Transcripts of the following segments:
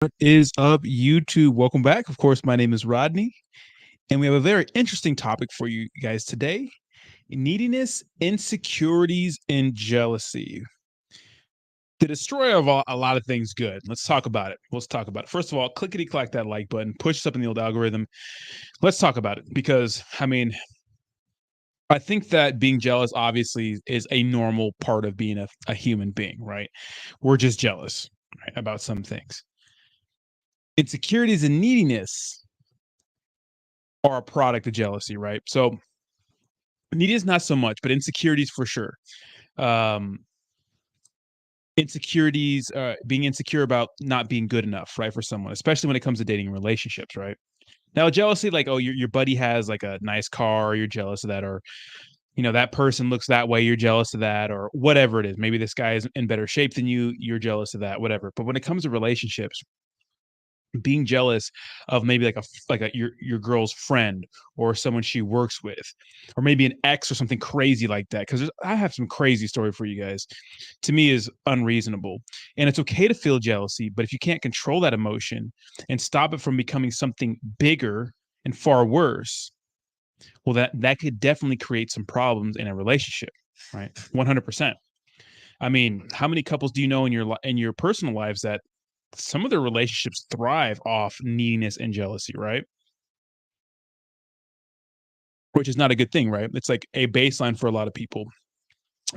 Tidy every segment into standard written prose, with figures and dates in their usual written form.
What is up, YouTube? Welcome back. Of course, my name is Rodney, and we have a very interesting topic for you guys today: neediness, insecurities, and jealousy. The destroyer of a lot of things good. Let's talk about it. Let's talk about it. First of all, clickety clack that like button, push us up in the old algorithm. Let's talk about it because, I think that being jealous obviously is a normal part of being a human being, right? We're just jealous, right, about some things. Insecurities and neediness are a product of jealousy, right? So neediness not so much, but insecurities for sure. Um, insecurities, being insecure about not being good enough, right, for someone, especially when it comes to dating relationships, right? Now, jealousy, like, oh, your buddy has like a nice car, you're jealous of that, or that person looks that way, you're jealous of that, or whatever it is. Maybe this guy is in better shape than you, you're jealous of that, whatever. But when it comes to relationships, being jealous of maybe like your girl's friend or someone she works with, or maybe an ex or something crazy like that, because I have some crazy story for you guys, to me is unreasonable. And it's okay to feel jealousy, but if you can't control that emotion and stop it from becoming something bigger and far worse, well, that could definitely create some problems in a relationship, right? 100%. I mean, how many couples do you know in your personal lives that some of their relationships thrive off neediness and jealousy, right? Which is not a good thing, right? It's like a baseline for a lot of people,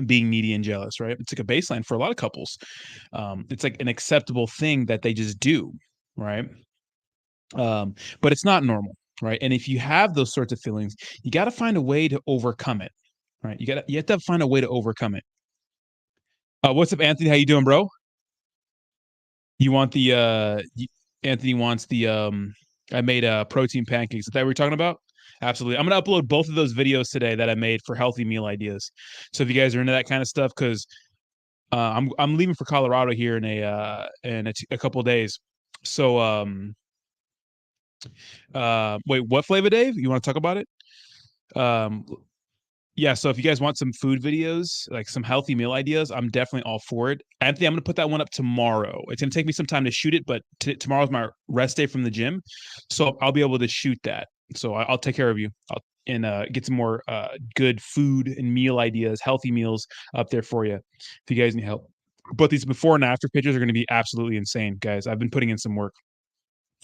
being needy and jealous, right? It's like a baseline for a lot of couples. It's like an acceptable thing that they just do, right? But it's not normal, right? And if you have those sorts of feelings, you got to find a way to overcome it, right? You have to find a way to overcome it. What's up, Anthony? How you doing, bro? You want the Anthony wants the I made protein pancakes. Is that what we're talking about? Absolutely. I'm gonna upload both of those videos today that I made for healthy meal ideas. So if you guys are into that kind of stuff, because I'm leaving for Colorado here in a couple of days. So wait, what flavor, Dave? You want to talk about it? Um yeah, so if you guys want some food videos, like some healthy meal ideas, I'm definitely all for it. Anthony, I'm gonna put that one up tomorrow. It's gonna take me some time to shoot it, but tomorrow's my rest day from the gym, so I'll be able to shoot that. So I'll take care of you. I'll and get some more good food and meal ideas, healthy meals up there for you if you guys need help. But these before and after pictures are going to be absolutely insane, guys. I've been putting in some work.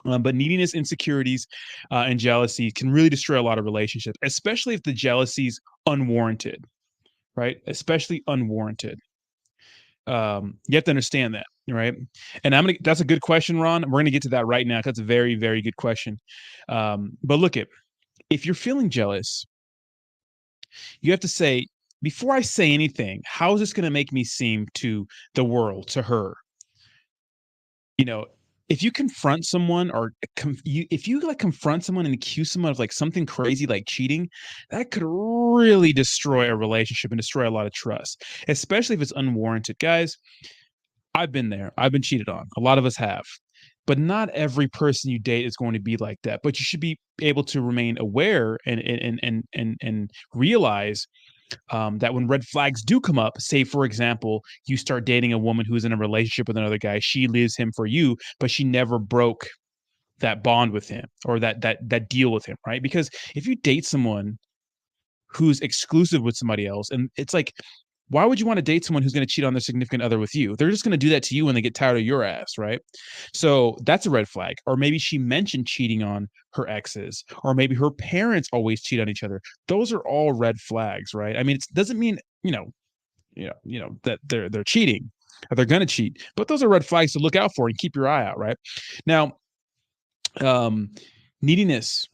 But neediness, insecurities, and jealousy can really destroy a lot of relationships, especially if the jealousy's unwarranted, right? Especially unwarranted. You have to understand that, right? And that's a good question, Ron. We're gonna get to that right now. That's a very, very good question. But look, if you're feeling jealous, you have to say, before I say anything, how is this gonna make me seem to the world, to her? You know, if you confront someone or if you like confront someone and accuse someone of like something crazy like cheating, that could really destroy a relationship and destroy a lot of trust, especially if it's unwarranted. Guys, I've been there. I've been cheated on. A lot of us have. But not every person you date is going to be like that. But you should be able to remain aware and realize that when red flags do come up, say for example, you start dating a woman who's in a relationship with another guy, she leaves him for you, but she never broke that bond with him or that deal with him, right? Because if you date someone who's exclusive with somebody else, and it's like, why would you want to date someone who's going to cheat on their significant other with you? They're just going to do that to you when they get tired of your ass, right? So that's a red flag. Or maybe she mentioned cheating on her exes, or maybe her parents always cheat on each other. Those are all red flags, right? I mean, it doesn't mean that they're cheating or they're going to cheat, but those are red flags to look out for and keep your eye out, right? Now, um, neediness,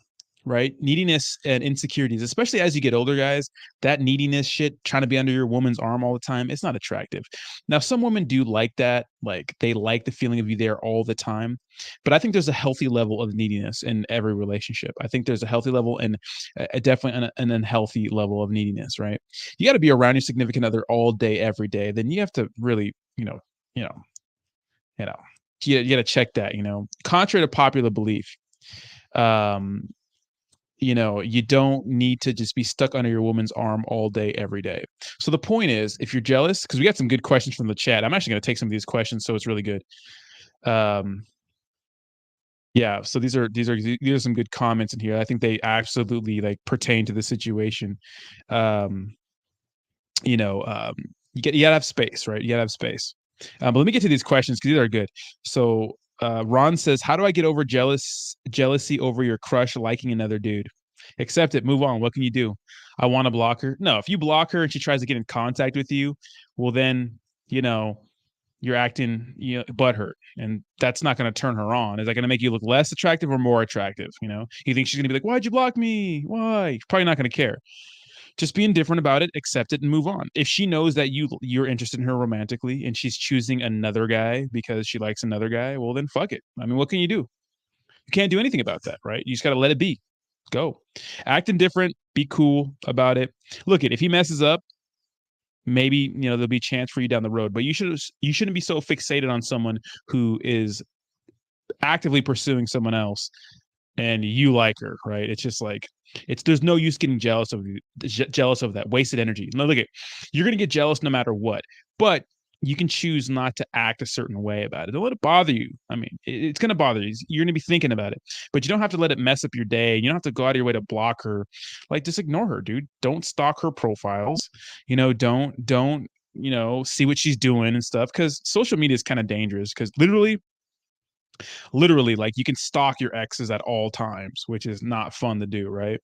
right? Neediness and insecurities, especially as you get older, guys, that neediness shit, trying to be under your woman's arm all the time, it's not attractive. Now, some women do like that. Like they like the feeling of you there all the time. But I think there's a healthy level of neediness in every relationship. I think there's a healthy level and definitely an unhealthy level of neediness, right? You got to be around your significant other all day, every day. Then you have to really, you know, you know, you got to check that, contrary to popular belief. Um, you don't need to just be stuck under your woman's arm all day, every day. So the point is, if you're jealous, because we got some good questions from the chat. I'm actually going to take some of these questions, so it's really good. Um, Yeah, so these are some good comments in here. I think they absolutely like pertain to the situation. Um, you know, you gotta have space, right? You gotta have space. But let me get to these questions because these are good. So Ron says, "How do I get over jealousy over your crush liking another dude? Accept it, move on. What can you do? I want to block her. No, if you block her and she tries to get in contact with you, well then you know you're acting butthurt, and that's not going to turn her on. Is that going to make you look less attractive or more attractive? You think she's going to be like, why'd you block me? Why? Probably not going to care. Just be indifferent about it, accept it, and move on. If she knows that you're interested in her romantically and she's choosing another guy because she likes another guy, well then fuck it. I mean, what can you do? You can't do anything about that, right? You just got to let it be. Go. Act indifferent, be cool about it. Look, if he messes up, maybe there'll be a chance for you down the road, but you shouldn't be so fixated on someone who is actively pursuing someone else and you like her, right? It's just like there's no use getting jealous of that wasted energy. Now look, you're gonna get jealous no matter what, but you can choose not to act a certain way about it. Don't let it bother you. I mean, it's gonna bother you. You're gonna be thinking about it, but you don't have to let it mess up your day. You don't have to go out of your way to block her. Like, just ignore her, dude. Don't stalk her profiles. Don't see what she's doing and stuff, because social media is kind of dangerous, because literally, like, you can stalk your exes at all times, which is not fun to do, right?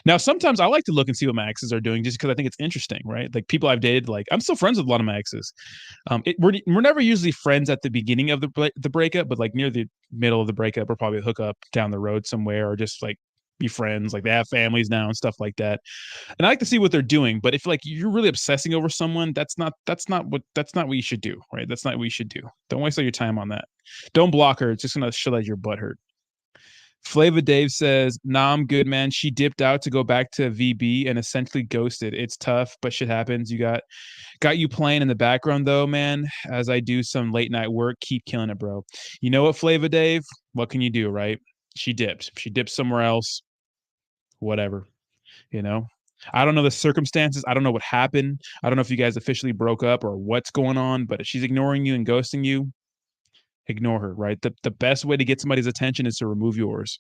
Now, sometimes I like to look and see what my exes are doing just because I think it's interesting, right? Like, people I've dated, like, I'm still friends with a lot of my exes. We're never usually friends at the beginning of the breakup, but like near the middle of the breakup, we'll probably hook up down the road somewhere, or just like be friends. Like, they have families now and stuff like that, and I like to see what they're doing. But if like you're really obsessing over someone, that's not what you should do, right? That's not what you should do. Don't waste all your time on that. Don't block her. It's just gonna show that your butt hurt. Flava Dave says, "Nah, I'm good, man. She dipped out to go back to VB and essentially ghosted. It's tough, but shit happens. You got you playing in the background though, man. As I do some late night work, keep killing it, bro. You know what, Flava Dave? What can you do, right? She dipped. She dipped somewhere else. Whatever, you know." I don't know the circumstances. I don't know what happened. I don't know if you guys officially broke up or what's going on, but if she's ignoring you and ghosting you, ignore her, right? The best way to get somebody's attention is to remove yours.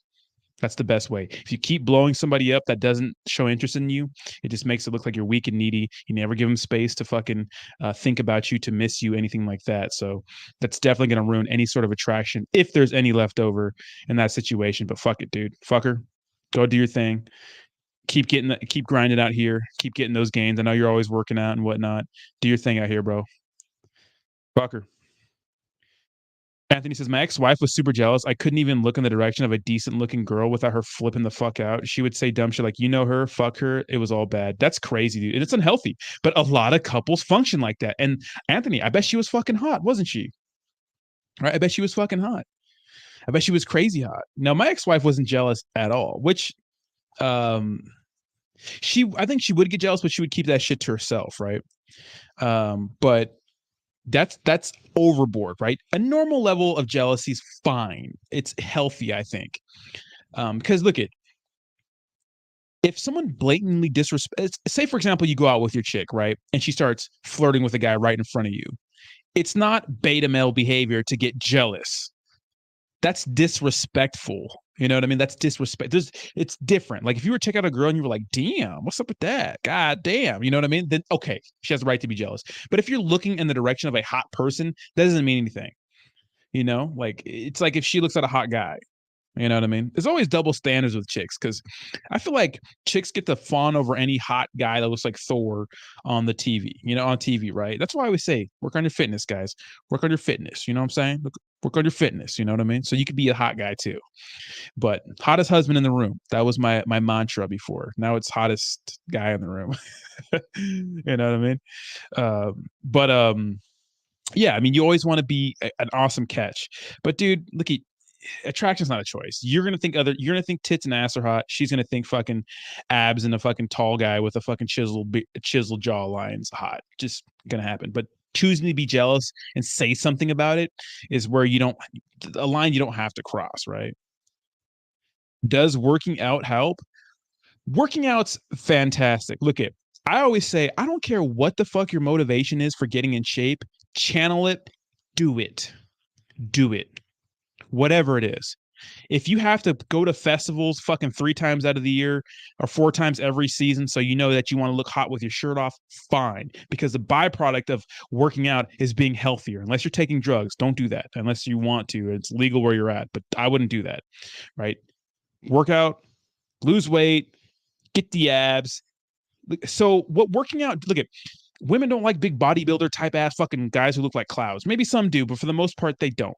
That's the best way. If you keep blowing somebody up that doesn't show interest in you, it just makes it look like you're weak and needy. You never give them space to fucking think about you, to miss you, anything like that. So that's definitely going to ruin any sort of attraction, if there's any left over in that situation. But fuck it, dude. Fuck her. Go do your thing. Keep grinding out here. Keep getting those gains. I know you're always working out and whatnot. Do your thing out here, bro. Fuck her. Anthony says, my ex-wife was super jealous. I couldn't even look in the direction of a decent-looking girl without her flipping the fuck out. She would say dumb shit like, her, fuck her. It was all bad. That's crazy, dude. And it's unhealthy. But a lot of couples function like that. And Anthony, I bet she was fucking hot, wasn't she? Right? I bet she was fucking hot. I bet she was crazy hot. Now, my ex-wife wasn't jealous at all, which um I think she would get jealous, but she would keep that shit to herself, right? But that's overboard, right? A normal level of jealousy is fine. It's healthy, I think. Because look, if someone blatantly disrespects, say for example, you go out with your chick, right, and she starts flirting with a guy right in front of you, it's not beta male behavior to get jealous. That's disrespectful. You know what I mean? That's disrespect. It's different. Like, if you were to check out a girl and you were like, damn, what's up with that? God damn. You know what I mean? Then, okay, she has the right to be jealous. But if you're looking in the direction of a hot person, that doesn't mean anything. Like, it's like if she looks at a hot guy. You know what I mean? There's always double standards with chicks, because I feel like chicks get to fawn over any hot guy that looks like Thor on the TV, on TV, right? That's why I always say, work on your fitness, guys. Work on your fitness. You know what I'm saying? Work on your fitness. You know what I mean? So you could be a hot guy too. But hottest husband in the room. That was my mantra before. Now it's hottest guy in the room. You know what I mean? But yeah, I mean, you always want to be an awesome catch. But dude, look, attraction's not a choice. You're gonna think tits and ass are hot. She's gonna think fucking abs and a fucking tall guy with a fucking chiseled jawline's hot. Just gonna happen. But choosing to be jealous and say something about it is where a line you don't have to cross, right? Does working out help? Working out's fantastic. I always say, I don't care what the fuck your motivation is for getting in shape, channel it, do it. Do it. Whatever it is. If you have to go to festivals fucking 3 times out of the year or 4 times every season, so you know that you want to look hot with your shirt off, fine. Because the byproduct of working out is being healthier. Unless you're taking drugs, don't do that. Unless you want to, it's legal where you're at. But I wouldn't do that. Right? Work out, lose weight, get the abs. So what working out? Look at women don't like big bodybuilder type ass fucking guys who look like clouds. Maybe some do, but for the most part, they don't.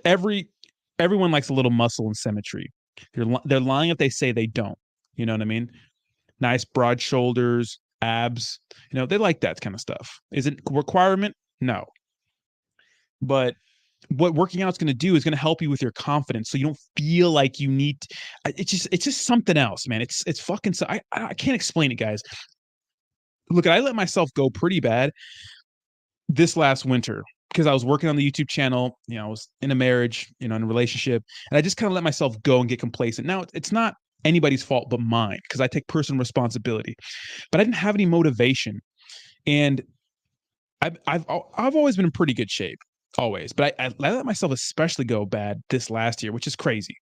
Everyone likes a little muscle and symmetry. They're lying if they say they don't. You know what I mean? Nice broad shoulders, abs. You know, they like that kind of stuff. Is it a requirement? No. But what working out is going to do is going to help you with your confidence, so you don't feel like you need. It's just something else, man. It's fucking. So I can't explain it, guys. Look, I let myself go pretty bad this last winter because I was working on the YouTube channel. You know, I was in a marriage, you know, in a relationship, and I just kind of let myself go and get complacent. Now it's not anybody's fault but mine because I take personal responsibility. But I didn't have any motivation, and I've always been in pretty good shape, always. But I let myself especially go bad this last year, which is crazy.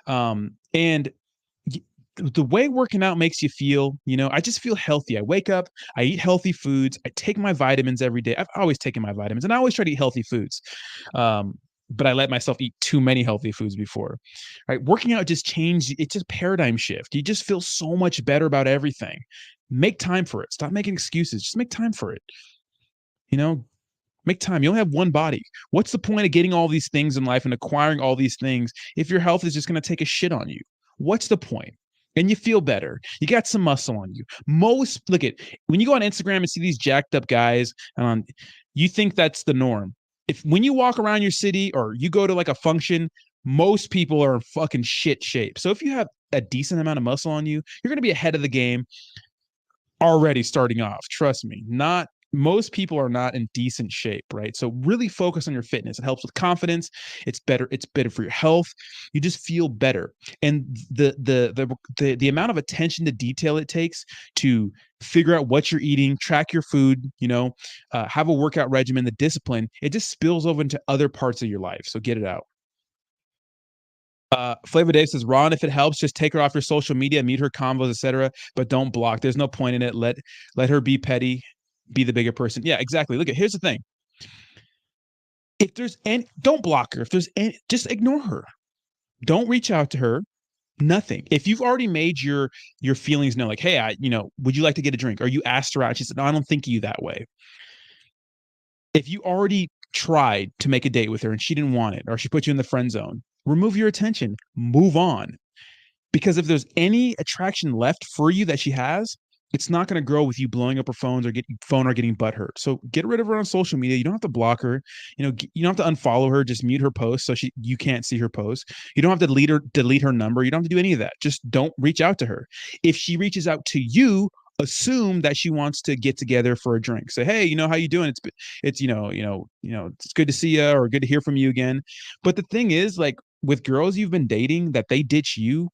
And the way working out makes you feel, you know, I just feel healthy. I wake up, I eat healthy foods, I take my vitamins every day. I've always taken my vitamins, and I always try to eat healthy foods. But I let myself eat too many healthy foods before. Right? Working out just changed. It's just paradigm shift. You just feel so much better about everything. Make time for it. Stop making excuses. Just make time for it. You know, make time. You only have one body. What's the point of getting all these things in life and acquiring all these things if your health is just going to take a shit on you? What's the point? And you feel better. You got some muscle on you. Look at when you go on Instagram and see these jacked up guys, you think that's the norm. If when you walk around your city or you go to like a function, most people are in fucking shit shape. So if you have a decent amount of muscle on you, you're going to be ahead of the game already starting off. Trust me. Not most people are not in decent shape, right? So really focus on your fitness. It helps with confidence. It's better for your health. You just feel better. And the amount of attention to detail it takes to figure out what you're eating, track your food, you know, have a workout regimen, the discipline, it just spills over into other parts of your life. So get it out. Flavor Dave says, Ron, if it helps, just take her off your social media, mute her combos, etc. But don't block. There's no point in it. Let her be petty, be the bigger person. Yeah, exactly. Look, here's the thing. If there's any, don't block her. If there's any, just ignore her. Don't reach out to her. Nothing. If you've already made your feelings known, like, hey, would you like to get a drink? Or you asked her out. She said, no, I don't think of you that way. If you already tried to make a date with her and she didn't want it, or she put you in the friend zone, remove your attention, move on. Because if there's any attraction left for you that she has, it's not going to grow with you blowing up her phone or getting butt hurt. So get rid of her on social media. You don't have to block her. You don't have to unfollow her. Just mute her posts so you can't see her posts. You don't have to delete her number. You don't have to do any of that. Just don't reach out to her. If she reaches out to you, assume that she wants to get together for a drink. Say, hey, how you doing? It's it's good to see you or good to hear from you again. But the thing is, like with girls you've been dating that they ditch you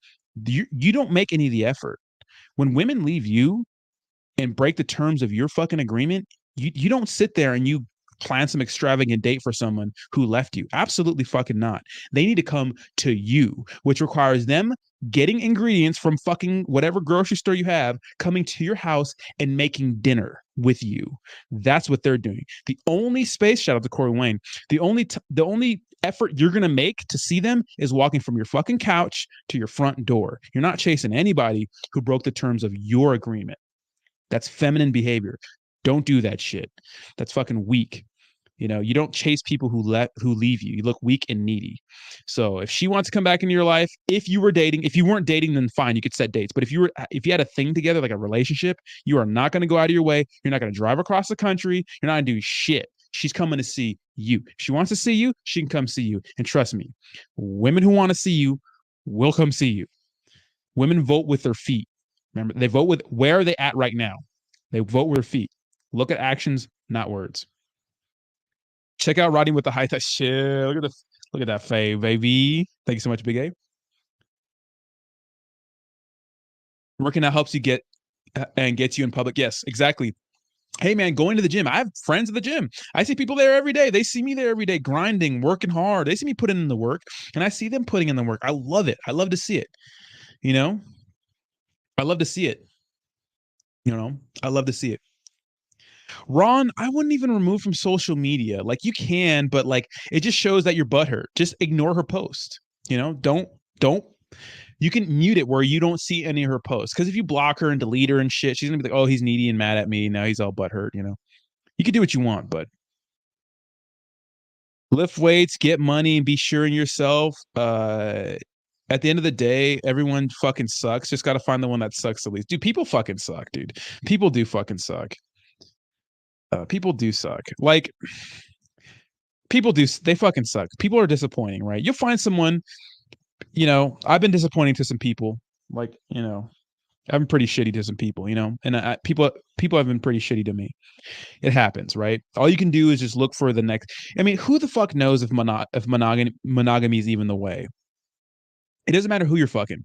don't make any of the effort. When women leave you and break the terms of your fucking agreement, you don't sit there and you plan some extravagant date for someone who left you. Absolutely fucking not. They need to come to you, which requires them getting ingredients from fucking whatever grocery store you have, coming to your house and making dinner with you. That's what they're doing. The only space, shout out to Corey Wayne, the only effort you're going to make to see them is walking from your fucking couch to your front door. You're not chasing anybody who broke the terms of your agreement. That's feminine behavior. Don't do that shit. That's fucking weak. You don't chase people who leave you. You look weak and needy. So if she wants to come back into your life, if you weren't dating, then fine, you could set dates. But if you had a thing together, like a relationship, you are not going to go out of your way. You're not going to drive across the country. You're not going to do shit. She's coming to see you. If she wants to see you, she can come see you. And trust me, women who want to see you will come see you. Women vote with their feet. Remember, they vote with where are they at right now. They vote with their feet. Look at actions, not words. Check out Rodney with the high touch shit. Look at that fave, baby. Thank you so much, Big A. Working out helps you gets you in public. Yes, exactly. Hey man, going to the gym. I have friends at the gym. I see people there every day. They see me there every day, grinding, working hard. They see me putting in the work, and I see them putting in the work. I love it. I love to see it. You know, I love to see it. I love to see it. Ron, I wouldn't even remove from social media. Like you can, but like it just shows that you're butthurt. Just ignore her post. Don't. You can mute it where you don't see any of her posts. Because if you block her and delete her and shit, she's gonna be like, "Oh, he's needy and mad at me. Now he's all butthurt." You can do what you want, but lift weights, get money, and be sure in yourself. At the end of the day, everyone fucking sucks. Just got to find the one that sucks the least. Dude, people fucking suck, dude. People do fucking suck. People do suck. Like people do. They fucking suck. People are disappointing, right? You'll find someone. I've been disappointing to some people. Like I've been pretty shitty to some people. And people have been pretty shitty to me. It happens, right? All you can do is just look for the next. I mean, who the fuck knows if monogamy is even the way? It doesn't matter who you're fucking.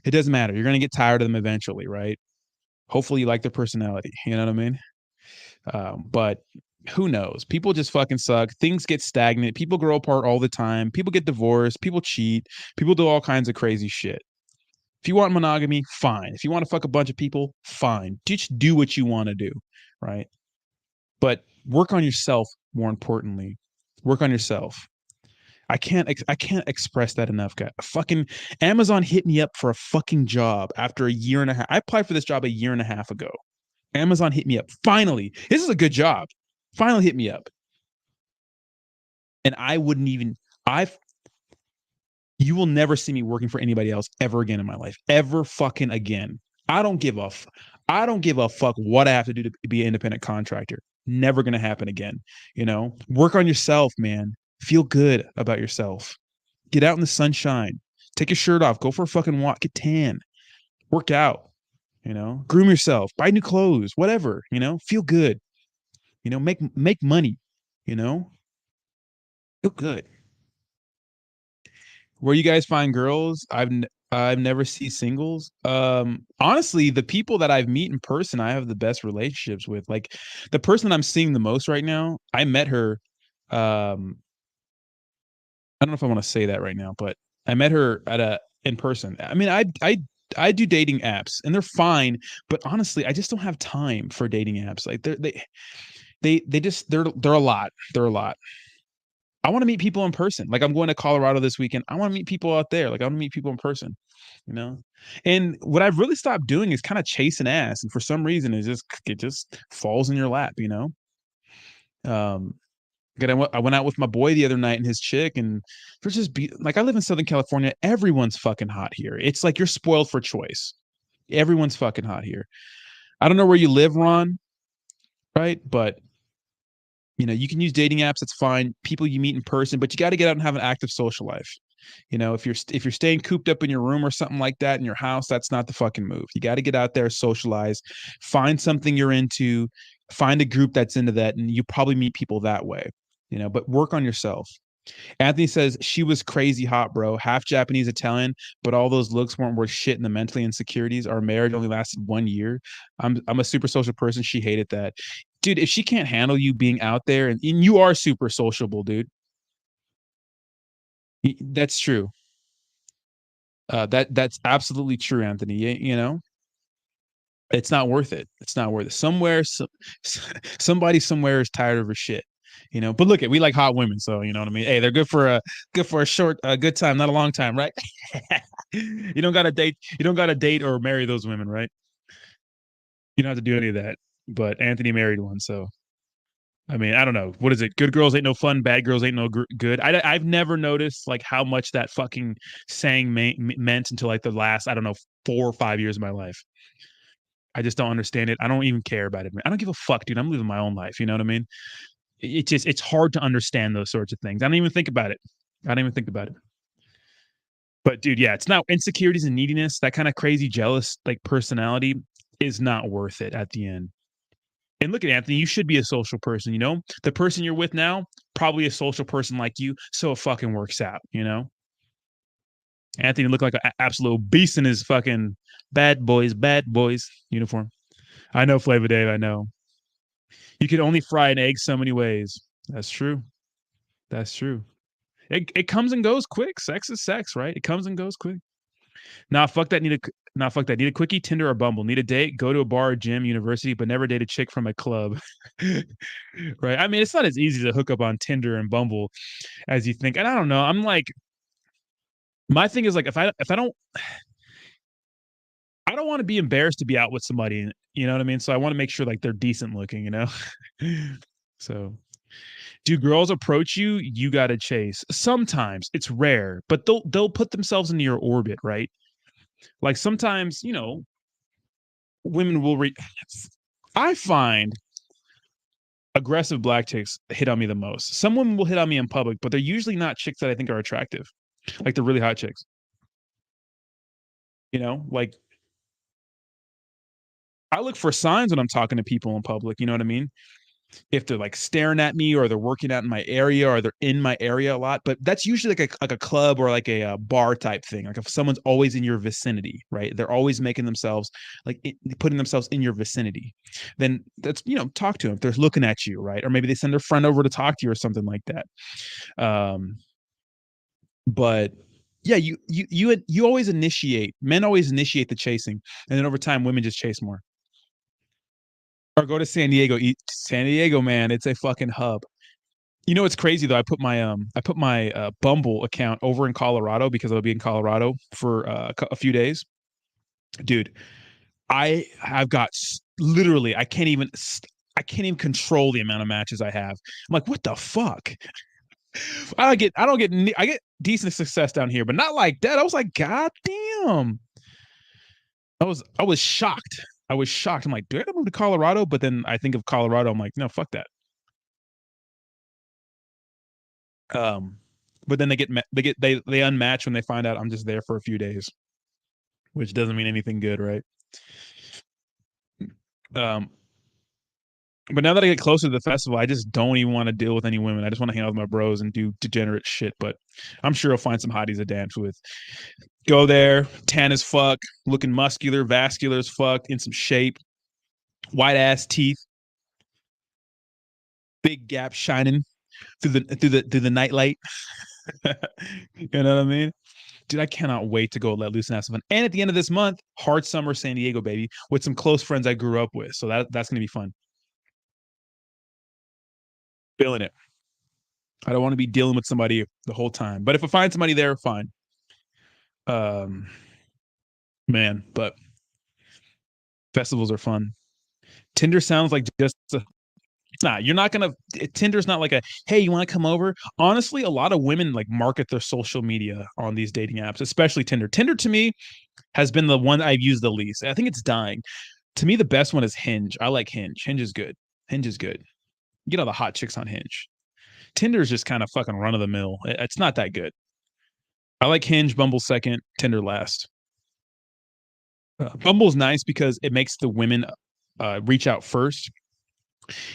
It doesn't matter. You're gonna get tired of them eventually, right? Hopefully, you like their personality. You know what I mean? But who knows? People just fucking suck. Things get stagnant. People grow apart all the time. People get divorced. People cheat. People do all kinds of crazy shit. If you want monogamy, fine. If you want to fuck a bunch of people, fine. Just do what you want to do, right? But work on yourself. More importantly, work on yourself. I can't express that enough, guys. Fucking Amazon hit me up for a fucking job after a year and a half. I applied for this job a year and a half ago. Amazon hit me up. Finally, this is a good job. Finally hit me up. And I wouldn't even I've you will never see me working for anybody else ever again in my life. Ever fucking again. I don't give a fuck what I have to do to be an independent contractor. Never gonna happen again. Work on yourself, man. Feel good about yourself. Get out in the sunshine. Take your shirt off. Go for a fucking walk. Get tan. Work out. Groom yourself. Buy new clothes. Whatever. Feel good. Make money. Feel good. Where you guys find girls? I've never seen singles. Honestly, the people that I've met in person, I have the best relationships with. Like the person I'm seeing the most right now, I met her. I don't know if I want to say that right now, but I met her in person. I mean, I do dating apps and they're fine, but honestly, I just don't have time for dating apps. Like they're a lot. They're a lot. I want to meet people in person. Like I'm going to Colorado this weekend. I want to meet people out there. Like I want to meet people in person, you know? And what I've really stopped doing is kind of chasing ass. And for some reason it just falls in your lap. Um, I went out with my boy the other night and his chick, and there's just like I live in Southern California. Everyone's fucking hot here. It's like you're spoiled for choice. Everyone's fucking hot here. I don't know where you live, Ron, right? But you can use dating apps. It's fine. People you meet in person, but you got to get out and have an active social life. If you're staying cooped up in your room or something like that in your house, that's not the fucking move. You got to get out there, socialize, find something you're into, find a group that's into that, and you probably meet people that way. But work on yourself. Anthony says she was crazy hot, bro. Half Japanese, Italian, but all those looks weren't worth shit. And the mentally insecurities. Our marriage only lasted 1 year. I'm a super social person. She hated that, dude. If she can't handle you being out there, and you are super sociable, dude. That's true. That's absolutely true, Anthony. It's not worth it. It's not worth it. Somebody somewhere is tired of her shit. But look at we like hot women, so you know what I mean. Hey, they're good for a short, good time, not a long time, right? You don't gotta date. You don't gotta date or marry those women, right? You don't have to do any of that. But Anthony married one, so I mean, I don't know. What is it? Good girls ain't no fun. Bad girls ain't no good. I've never noticed like how much that fucking saying meant until like the last, I don't know, 4 or 5 years of my life. I just don't understand it. I don't even care about it. I don't give a fuck, dude. I'm living my own life. You know what I mean? It's hard to understand those sorts of things. I don't even think about it. I don't even think about it. But dude, yeah, it's not insecurities and neediness. That kind of crazy, jealous like personality is not worth it at the end. And look at Anthony, you should be a social person. The person you're with now, probably a social person like you. So it fucking works out. Anthony looked like an absolute beast in his fucking bad boys uniform. I know Flavor Dave. I know. You can only fry an egg so many ways. That's true. That's true. It comes and goes quick. Sex is sex, right? It comes and goes quick. Nah, fuck that. Nah, fuck that. Need a quickie, Tinder or Bumble. Need a date, go to a bar, gym, university, but never date a chick from a club. Right? I mean, it's not as easy to hook up on Tinder and Bumble as you think. And I don't know. I'm like, my thing is like, if I don't want to be embarrassed to be out with somebody. You know what I mean? So I want to make sure like they're decent looking. You know. So do girls approach you? You got to chase. Sometimes it's rare, but they'll put themselves into your orbit, right? Like sometimes, women will I find aggressive black chicks hit on me the most. Some women will hit on me in public, but they're usually not chicks that I think are attractive. Like they're really hot chicks. Like I look for signs when I'm talking to people in public. You know what I mean? If they're like staring at me or they're working out in my area or they're in my area a lot, but that's usually like a club or like a bar type thing. Like if someone's always in your vicinity, right? They're always making themselves like putting themselves in your vicinity. Then that's talk to them if they're looking at you, right? Or maybe they send their friend over to talk to you or something like that. But yeah, you always initiate. Men always initiate the chasing, and then over time, women just chase more. Or go to San Diego. San Diego, man, it's a fucking hub. It's crazy though. I put my Bumble account over in Colorado because I'll be in Colorado for a few days. Dude, I've got literally I can't even control the amount of matches I have. I'm like, what the fuck? I get decent success down here, but not like that. I was like, God damn. I was shocked. I was shocked. I'm like, do I gotta move to Colorado? But then I think of Colorado. I'm like, no, fuck that. Um, but then they unmatch when they find out I'm just there for a few days, which doesn't mean anything good, right? Um, but now that I get closer to the festival, I just don't even want to deal with any women. I just want to hang out with my bros and do degenerate shit. But I'm sure I'll find some hotties to dance with. Go there, tan as fuck, looking muscular, vascular as fuck, in some shape, white ass teeth, big gap shining through the nightlight. You know what I mean? Dude, I cannot wait to go let loose and have some fun. And at the end of this month, hard summer San Diego, baby, with some close friends I grew up with. So that's gonna be fun. Feeling it. I don't want to be dealing with somebody the whole time. But if I find somebody there, fine. Um, man, but festivals are fun. Tinder sounds like just nah, you're not gonna Tinder's not like a hey, you want to come over? Honestly, a lot of women like market their social media on these dating apps, especially Tinder. Tinder to me has been the one I've used the least. I think it's dying. To me, the best one is Hinge. I like Hinge. Hinge is good. Hinge is good. You know the hot chicks on Hinge. Tinder is just kind of fucking run of the mill. It's not that good. I like Hinge, Bumble second, Tinder last. Bumble's nice because it makes the women reach out first.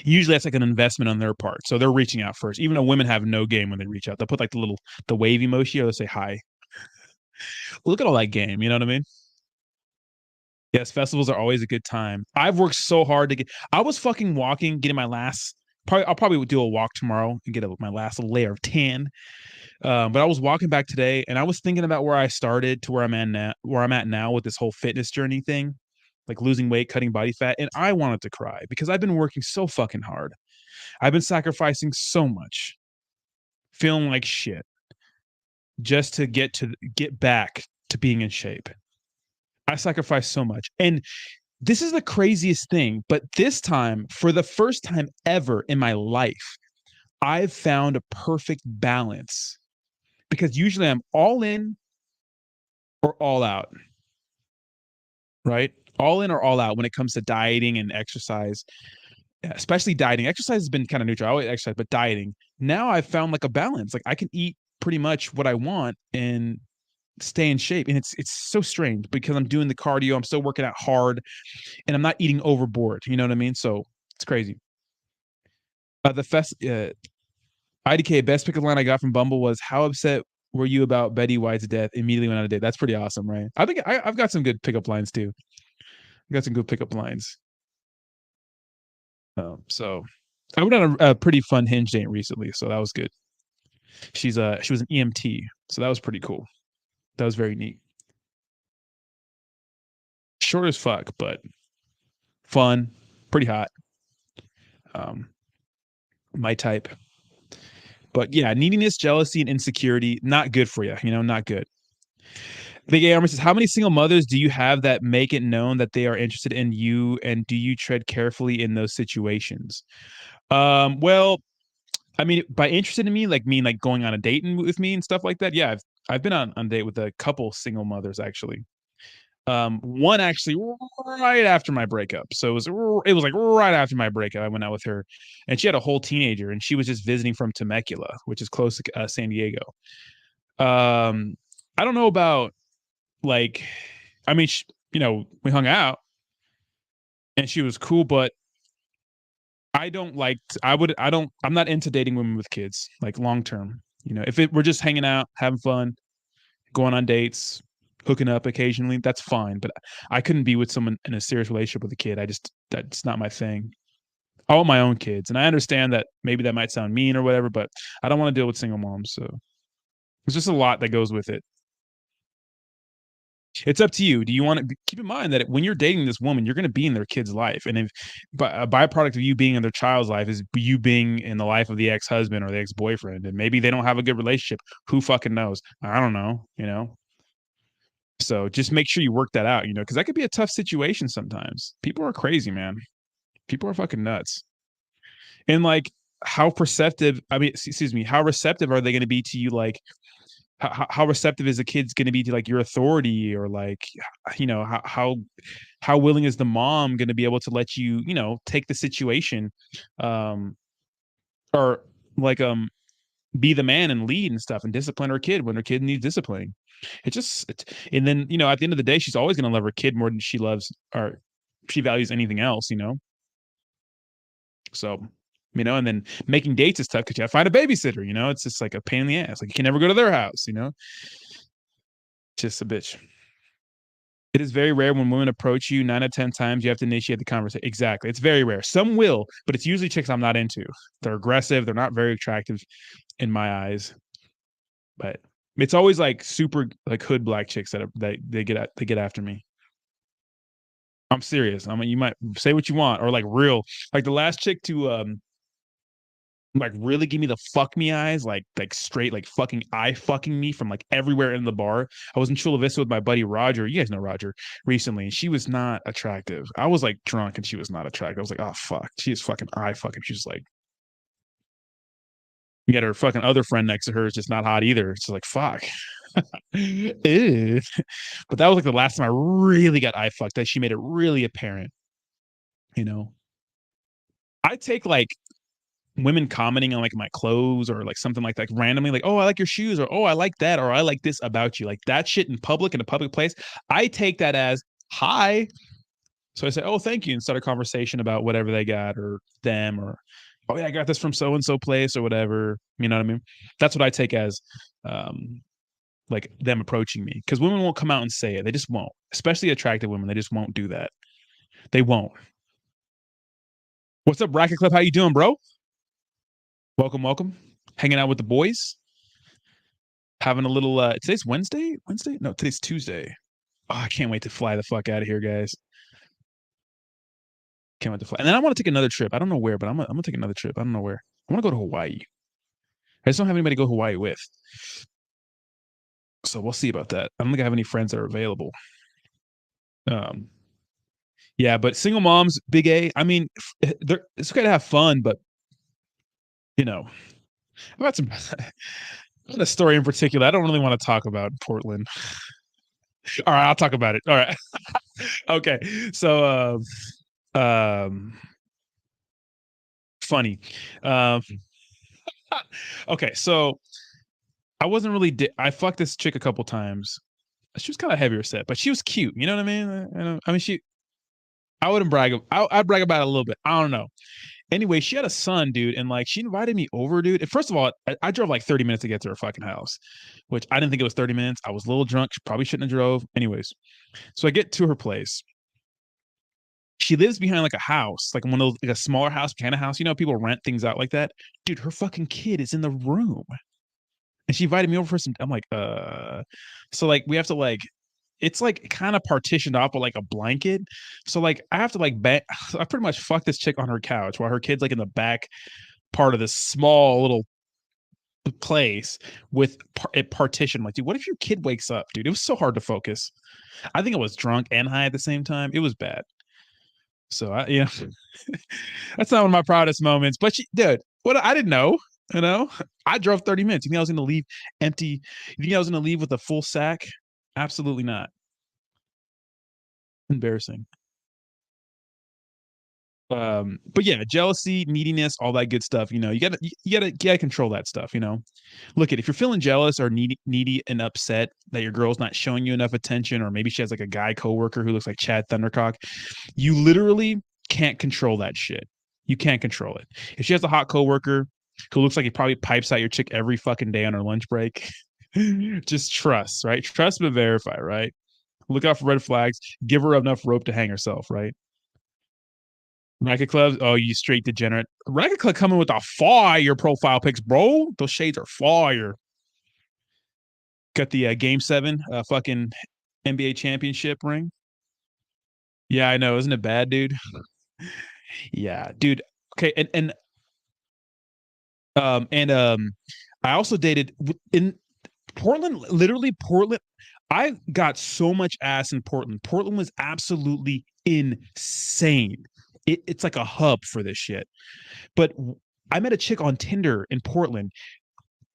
Usually that's like an investment on their part. So they're reaching out first. Even though women have no game when they reach out. They'll put like the wave emoji or they'll say hi. Look at all that game. You know what I mean? Yes, festivals are always a good time. I've worked so hard to get. I was fucking walking, getting my last. I'll probably do a walk tomorrow and get my last layer of tan. But I was walking back today, and I was thinking about where I started to where I'm at now with this whole fitness journey thing, like losing weight, cutting body fat, and I wanted to cry because I've been working so fucking hard. I've been sacrificing so much, feeling like shit, just to get back to being in shape. I sacrificed so much, and this is the craziest thing, but this time, for the first time ever in my life, I've found a perfect balance because usually I'm all in or all out, right? All in or all out when it comes to dieting and exercise, especially dieting. Exercise has been kind of neutral. I always exercise, but dieting, now I've found like a balance. Like I can eat pretty much what I want and stay in shape. And it's so strange because I'm doing the cardio, I'm still working out hard, and I'm not eating overboard. You know what I mean? So it's crazy. The fest IDK best pickup line I got from Bumble was, "How upset were you about Betty White's death?" Immediately went on a date. That's pretty awesome, right? I think I've got some good pickup lines too. I got some good pickup lines. So I went on a pretty fun Hinge date recently, so that was good. She was an EMT, so that was pretty cool. That was very neat. Short as fuck, but fun, pretty hot. Um, my type. But yeah, neediness, jealousy, and insecurity, not good for you. Not good. Big A Armor says, how many single mothers do you have that make it known that they are interested in you, and do you tread carefully in those situations? Well, I mean, by interested in me, like mean like going on a date with me and stuff like that. Yeah, I've been on a date with a couple single mothers actually. One actually right after my breakup. So it was like right after my breakup. I went out with her, and she had a whole teenager, and she was just visiting from Temecula, which is close to San Diego. Um, I don't know about like, I mean, we hung out, and she was cool, but I don't like. I would. I don't. I'm not into dating women with kids, like long term. If we're just hanging out, having fun, going on dates, hooking up occasionally, that's fine. But I couldn't be with someone in a serious relationship with a kid. That's not my thing. I want my own kids, and I understand that maybe that might sound mean or whatever, but I don't want to deal with single moms. So there's just a lot that goes with it. It's up to you. Do you want to keep in mind that when you're dating this woman, you're going to be in their kid's life, and if but a byproduct of you being in their child's life is you being in the life of the ex-husband or the ex-boyfriend, and maybe they don't have a good relationship. Who fucking knows? I don't know. So just make sure you work that out. Because that could be a tough situation sometimes. People are crazy, man. People are fucking nuts. And like, how perceptive? I mean, excuse me. How receptive are they going to be to you? Like, how receptive is the kid's going to be to like your authority, or like how willing is the mom going to be able to let you take the situation, um or like be the man and lead and stuff and discipline her kid when her kid needs disciplining. And then at the end of the day, she's always going to love her kid more than she loves or she values anything else. So and then making dates is tough because you have to find a babysitter. It's just like a pain in the ass. Like you can never go to their house. Just a bitch. It is very rare when women approach you. 9 out of 10 times, you have to initiate the conversation. Exactly. It's very rare. Some will, but it's usually chicks I'm not into. They're aggressive. They're not very attractive in my eyes. But it's always like super like hood black chicks that they get after me. I'm serious. I mean, you might say what you want, or like real, like the last chick to like really give me the fuck me eyes, like straight like fucking eye fucking me from like everywhere in the bar. I was in Chula Vista with my buddy Roger. You guys know Roger recently, and she was not attractive. I was like drunk and she was not attractive. I was like, oh fuck, she is fucking eye fucking. She's like, you got her fucking other friend next to her is just not hot either. It's like fuck. Ew. But that was like the last time I really got eye fucked. That she made it really apparent. You know, I take like women commenting on like my clothes or like something like that randomly, like, oh, I like your shoes, or oh, I like that, or I like this about you, like that shit in a public place. I take that as hi. So I say, oh, thank you, and start a conversation about whatever they got or them, or oh yeah, I got this from so and so place or whatever. You know what I mean? That's what I take as like them approaching me, because women won't come out and say it. They just won't, especially attractive women. They just won't do that. They won't. What's up, Bracket Club? How you doing, bro? Welcome, welcome. Hanging out with the boys. Having a little today's Wednesday? No, today's Tuesday. Oh, I can't wait to fly the fuck out of here, guys. Can't wait to fly. And then I want to take another trip. I don't know where, but I'm gonna take another trip. I don't know where. I want to go to Hawaii. I just don't have anybody to go Hawaii with. So we'll see about that. I don't think I have any friends that are available. Um yeah, but single moms, big A. I mean, it's okay to have fun, but you know, I've got some a story in particular I don't really want to talk about in Portland. All right, I'll talk about it. All right. Okay. So funny. Um okay, so I wasn't really I fucked this chick a couple times. She was kind of heavier set, but she was cute. You know what I mean? I mean, I wouldn't brag. I'd brag about it a little bit. I don't know. Anyway, she had a son, dude, and like she invited me over, dude. And first of all, I drove like 30 minutes to get to her fucking house, which I didn't think it was 30 minutes. I was a little drunk. She probably shouldn't have drove. Anyways, so I get to her place, She lives behind like a house, like one of those, like a smaller house behind a house. You know, people rent things out like that. Dude, her fucking kid is in the room, and she invited me over for some. I'm like, so like we have to like, it's like kind of partitioned off with like a blanket. So like I have to like I pretty much fuck this chick on her couch while her kid's like in the back part of this small little place with it partitioned. Like, dude, what if your kid wakes up, dude? It was so hard to focus. I think I was drunk and high at the same time. It was bad. So yeah, that's not one of my proudest moments. But she, dude, what I didn't know, you know, I drove 30 minutes. You think I was going to leave empty? You think I was going to leave with a full sack? Absolutely not. Embarrassing. But yeah, jealousy, neediness, all that good stuff. You know, you gotta control that stuff. You know, look at if you're feeling jealous or needy and upset that your girl's not showing you enough attention, or maybe she has like a guy coworker who looks like Chad Thundercock. You literally can't control that shit. You can't control it. If she has a hot coworker who looks like he probably pipes out your chick every fucking day on her lunch break, just trust, right? Trust but verify, right? Look out for red flags. Give her enough rope to hang herself, right? Racket clubs, oh, you straight degenerate. Racket club coming with a fire profile pics, bro. Those shades are fire. Got the game 7 fucking NBA championship ring. Yeah, I know. Isn't it bad, dude? Yeah, dude. Okay, and I also dated in Portland, literally Portland. I got so much ass in Portland. Portland was absolutely insane. It's like a hub for this shit. But I met a chick on Tinder in Portland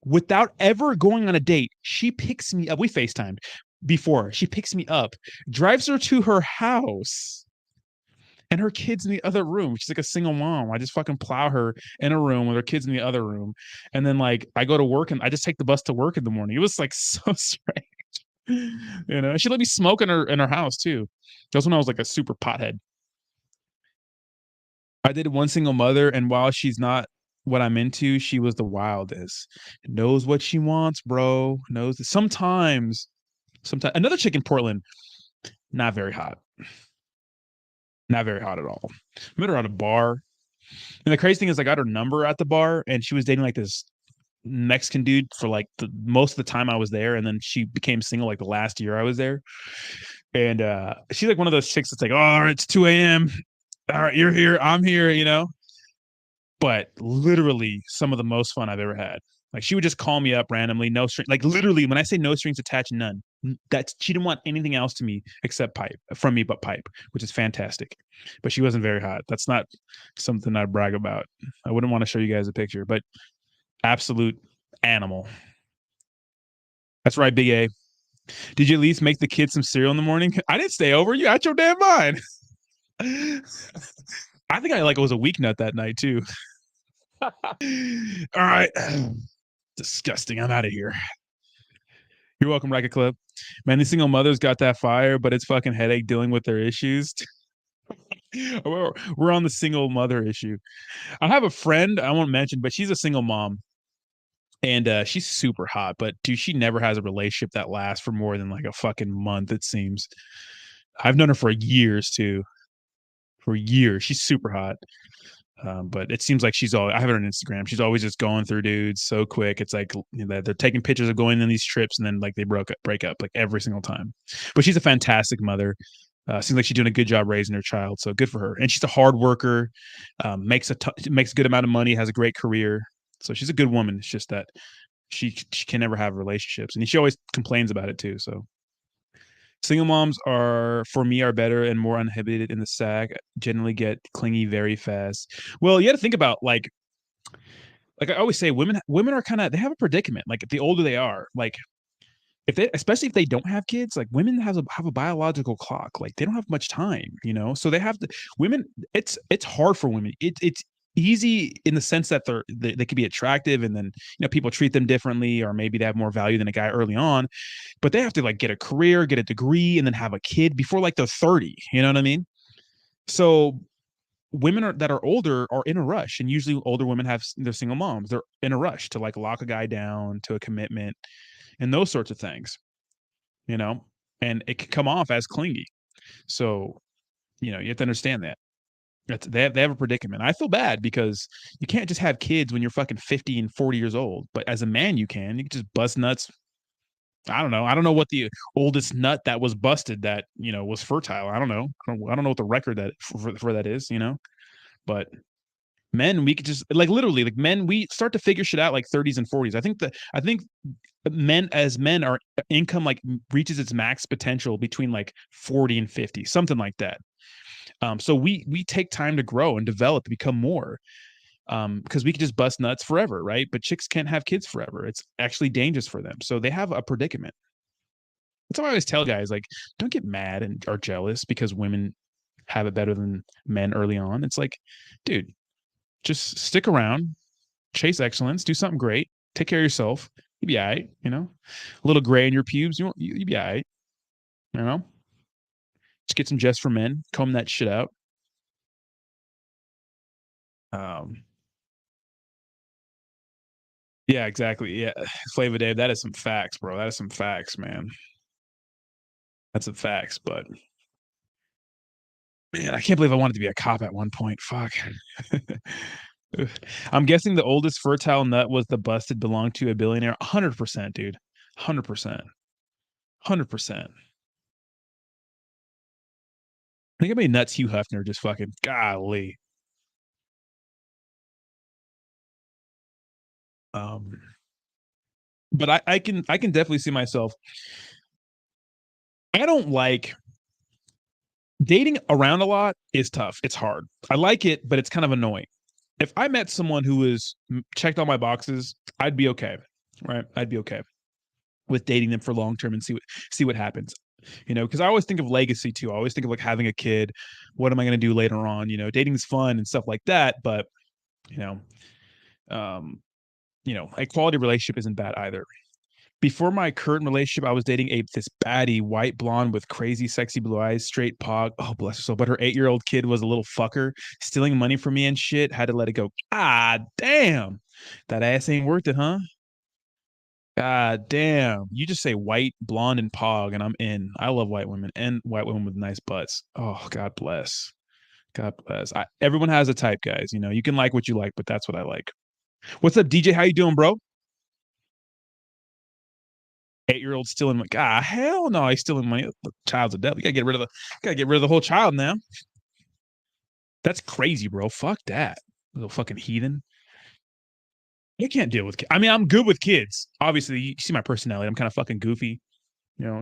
without ever going on a date. She picks me up. We FaceTimed before. She picks me up, drives her to her house, and her kids in the other room. She's like a single mom. I just fucking plow her in a room with her kids in the other room. And then like I go to work and I just take the bus to work in the morning. It was like so strange. You know, she let me smoke in her house too. That was when I was like a super pothead. I did one single mother, and while she's not what I'm into, she was the wildest. Knows what she wants, bro. Knows that sometimes another chick in Portland, not very hot. Not very hot at all. Met her at a bar. And the crazy thing is I got her number at the bar and she was dating like this Mexican dude for like the most of the time I was there. And then she became single like the last year I was there. And she's like one of those chicks that's like, oh, all right, it's 2 a.m. All right, you're here, I'm here, you know. But literally some of the most fun I've ever had. Like she would just call me up randomly, no string. Like literally, when I say no strings attached, none. That she didn't want anything else to me except pipe from me, but pipe, which is fantastic. But she wasn't very hot. That's not something I brag about. I wouldn't want to show you guys a picture, but absolute animal. That's right, Big A. Did you at least make the kids some cereal in the morning? I didn't stay over. You out your damn mind. I think I like it was a weak nut that night too. All right. Disgusting. I'm out of here. You're welcome, Racket Club. Man, these single mothers got that fire, but it's fucking headache dealing with their issues. We're on the single mother issue. I have a friend I won't mention, but she's a single mom. And she's super hot, but dude, she never has a relationship that lasts for more than like a fucking month, it seems. I've known her for years too. For years. She's super hot. But it seems like she's all I have her on Instagram. She's always just going through dudes so quick. It's like you know, they're taking pictures of going on these trips and then like they break up like every single time. But she's a fantastic mother. Seems like she's doing a good job raising her child. So good for her. And she's a hard worker, makes a good amount of money, has a great career. So she's a good woman. It's just that she can never have relationships. And she always complains about it too. So single moms are for me are better and more uninhibited in the sack. Generally get clingy very fast. Well, you got to think about like I always say, women are kind of they have a predicament. Like the older they are, like if they especially if they don't have kids, like women have a biological clock. Like they don't have much time, you know. So they have to women. It's hard for women. It's easy in the sense that they can be attractive and then you know people treat them differently or maybe they have more value than a guy early on but they have to like get a career, get a degree, and then have a kid before like they're 30. You know what I mean? So that are older are in a rush, and usually older women have they're single moms. They're in a rush to like lock a guy down to a commitment and those sorts of things. You know, and it can come off as clingy. So You have to understand that. They have a predicament. I feel bad because you can't just have kids when you're fucking 50 and 40 years old. But as a man, you can. You can just bust nuts. I don't know. I don't know what the oldest nut that was busted that was fertile. I don't know. I don't know what the record that for that is. But men, we could just like literally like men, we start to figure shit out like 30s and 40s. I think men our income like reaches its max potential between like 40 and 50, something like that. So we take time to grow and develop to become more. Because we could just bust nuts forever, right? But chicks can't have kids forever. It's actually dangerous for them. So they have a predicament. That's why I always tell guys, like, don't get mad and are jealous because women have it better than men early on. It's like, dude, just stick around, chase excellence, do something great, take care of yourself. You'll be all right, A little gray in your pubes, you'll be all right, you know? Just get some Just for Men, comb that shit out. Um, yeah, exactly. Yeah. Flavor Dave, that is some facts, bro. That is some facts, man. That's some facts, but man, I can't believe I wanted to be a cop at one point. Fuck. I'm guessing the oldest fertile nut was the busted belonged to a billionaire. 100%, dude. 100%. 100%. Think how many nuts Hugh Hefner just fucking golly. Um, but I can definitely see myself. I don't like dating around a lot is tough. It's hard. I like it, but it's kind of annoying. If I met someone who was checked all my boxes, I'd be okay. Right? I'd be okay with dating them for long term and see what happens. Because I always think of legacy too. I always think of like having a kid. What am I going to do later on? Dating's fun and stuff like that, but you know, um, a quality relationship isn't bad either. Before my current relationship, I was dating this baddie, white blonde with crazy, sexy blue eyes, straight pog. Oh, bless her soul. But her 8-year-old kid was a little fucker, stealing money from me and shit. Had to let it go. Ah, damn. That ass ain't worth it, huh? God damn. You just say white, blonde, and pog, and I'm in. I love white women and white women with nice butts. Oh, God bless. God bless. Everyone has a type, guys. You can like what you like, but that's what I like. What's up, DJ? How you doing, bro? 8-year-old stealing money. God, hell no, he's stealing money. The child's a devil. You gotta get rid of the whole child now. That's crazy, bro. Fuck that. Little fucking heathen. You can't deal with kids. I mean, I'm good with kids. Obviously, you see my personality. I'm kind of fucking goofy,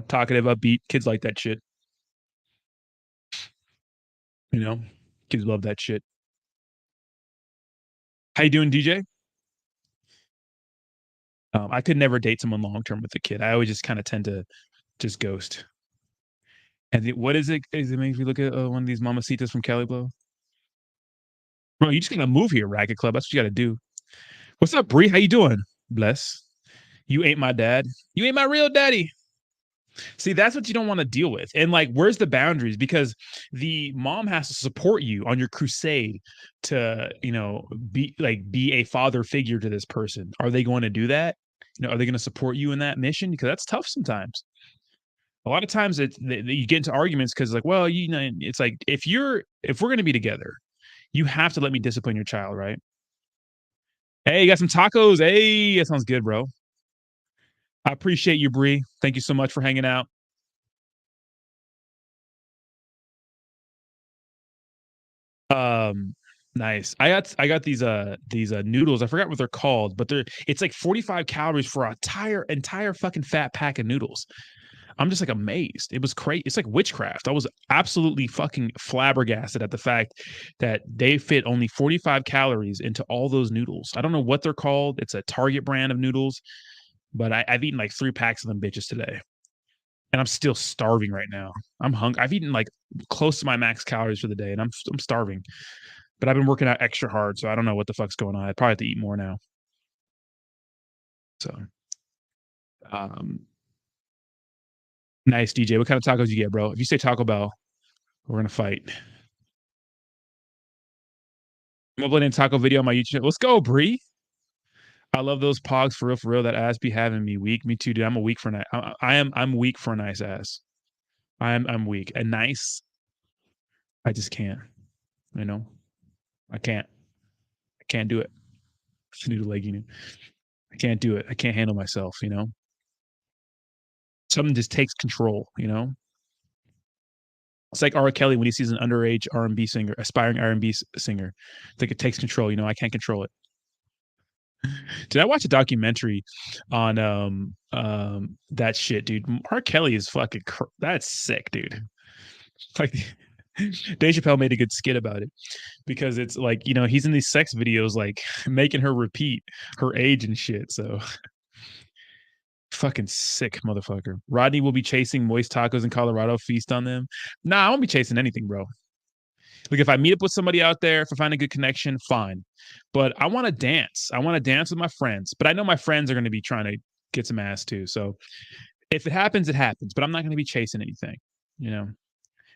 talkative, upbeat. Kids like that shit. You know, kids love that shit. How you doing, DJ? I could never date someone long term with a kid. I always just kind of tend to just ghost. And what is it? Is it makes me look at one of these mamacitas from Cali Blow? Bro, you just gotta move here, Ragged Club. That's what you gotta do. What's up, Bree? How you doing? Bless. You ain't my dad. You ain't my real daddy. See, that's what you don't want to deal with. And like, where's the boundaries? Because the mom has to support you on your crusade to, be a father figure to this person. Are they going to do that? Are they going to support you in that mission? Because that's tough sometimes. A lot of times you get into arguments because like, well, it's like if we're going to be together, you have to let me discipline your child, right? Hey, you got some tacos? Hey, that sounds good, bro. I appreciate you, Bree. Thank you so much for hanging out. Um, nice. I got these noodles. I forgot what they're called, but it's like 45 calories for a entire fucking fat pack of noodles. I'm just like amazed. It was crazy. It's like witchcraft. I was absolutely fucking flabbergasted at the fact that they fit only 45 calories into all those noodles. I don't know what they're called. It's a Target brand of noodles, but I've eaten like 3 packs of them bitches today, and I'm still starving right now. I'm hungry. I've eaten like close to my max calories for the day, and I'm starving. But I've been working out extra hard, so I don't know what the fuck's going on. I probably have to eat more now. So, um, nice, DJ. What kind of tacos you get, bro? If you say Taco Bell, we're gonna fight. I'm uploading a taco video on my YouTube. Let's go, Bree. I love those pogs for real, for real. That ass be having me weak. Me too, dude. I'm a weak for a nice. I'm weak for a nice ass. I'm weak. A nice. I just can't, you know? I can't. I can't do it. Noodle leg unit. I can't do it. I can't handle myself, you know? Something just takes control, you know? It's like R. Kelly when he sees an underage R&B singer, aspiring R&B singer. It's like it takes control, you know? I can't control it. Did I watch a documentary on that shit, dude? R. Kelly is fucking that's sick, dude. Like Dave Chappelle made a good skit about it because it's like, you know, he's in these sex videos like making her repeat her age and shit. So fucking sick motherfucker. Rodney will be chasing moist tacos in Colorado, feast on them. Nah, I won't be chasing anything, bro. Like if I meet up with somebody out there, if I find a good connection, fine. But I want to dance. I want to dance with my friends. But I know my friends are going to be trying to get some ass too. So if it happens, it happens. But I'm not going to be chasing anything. You know,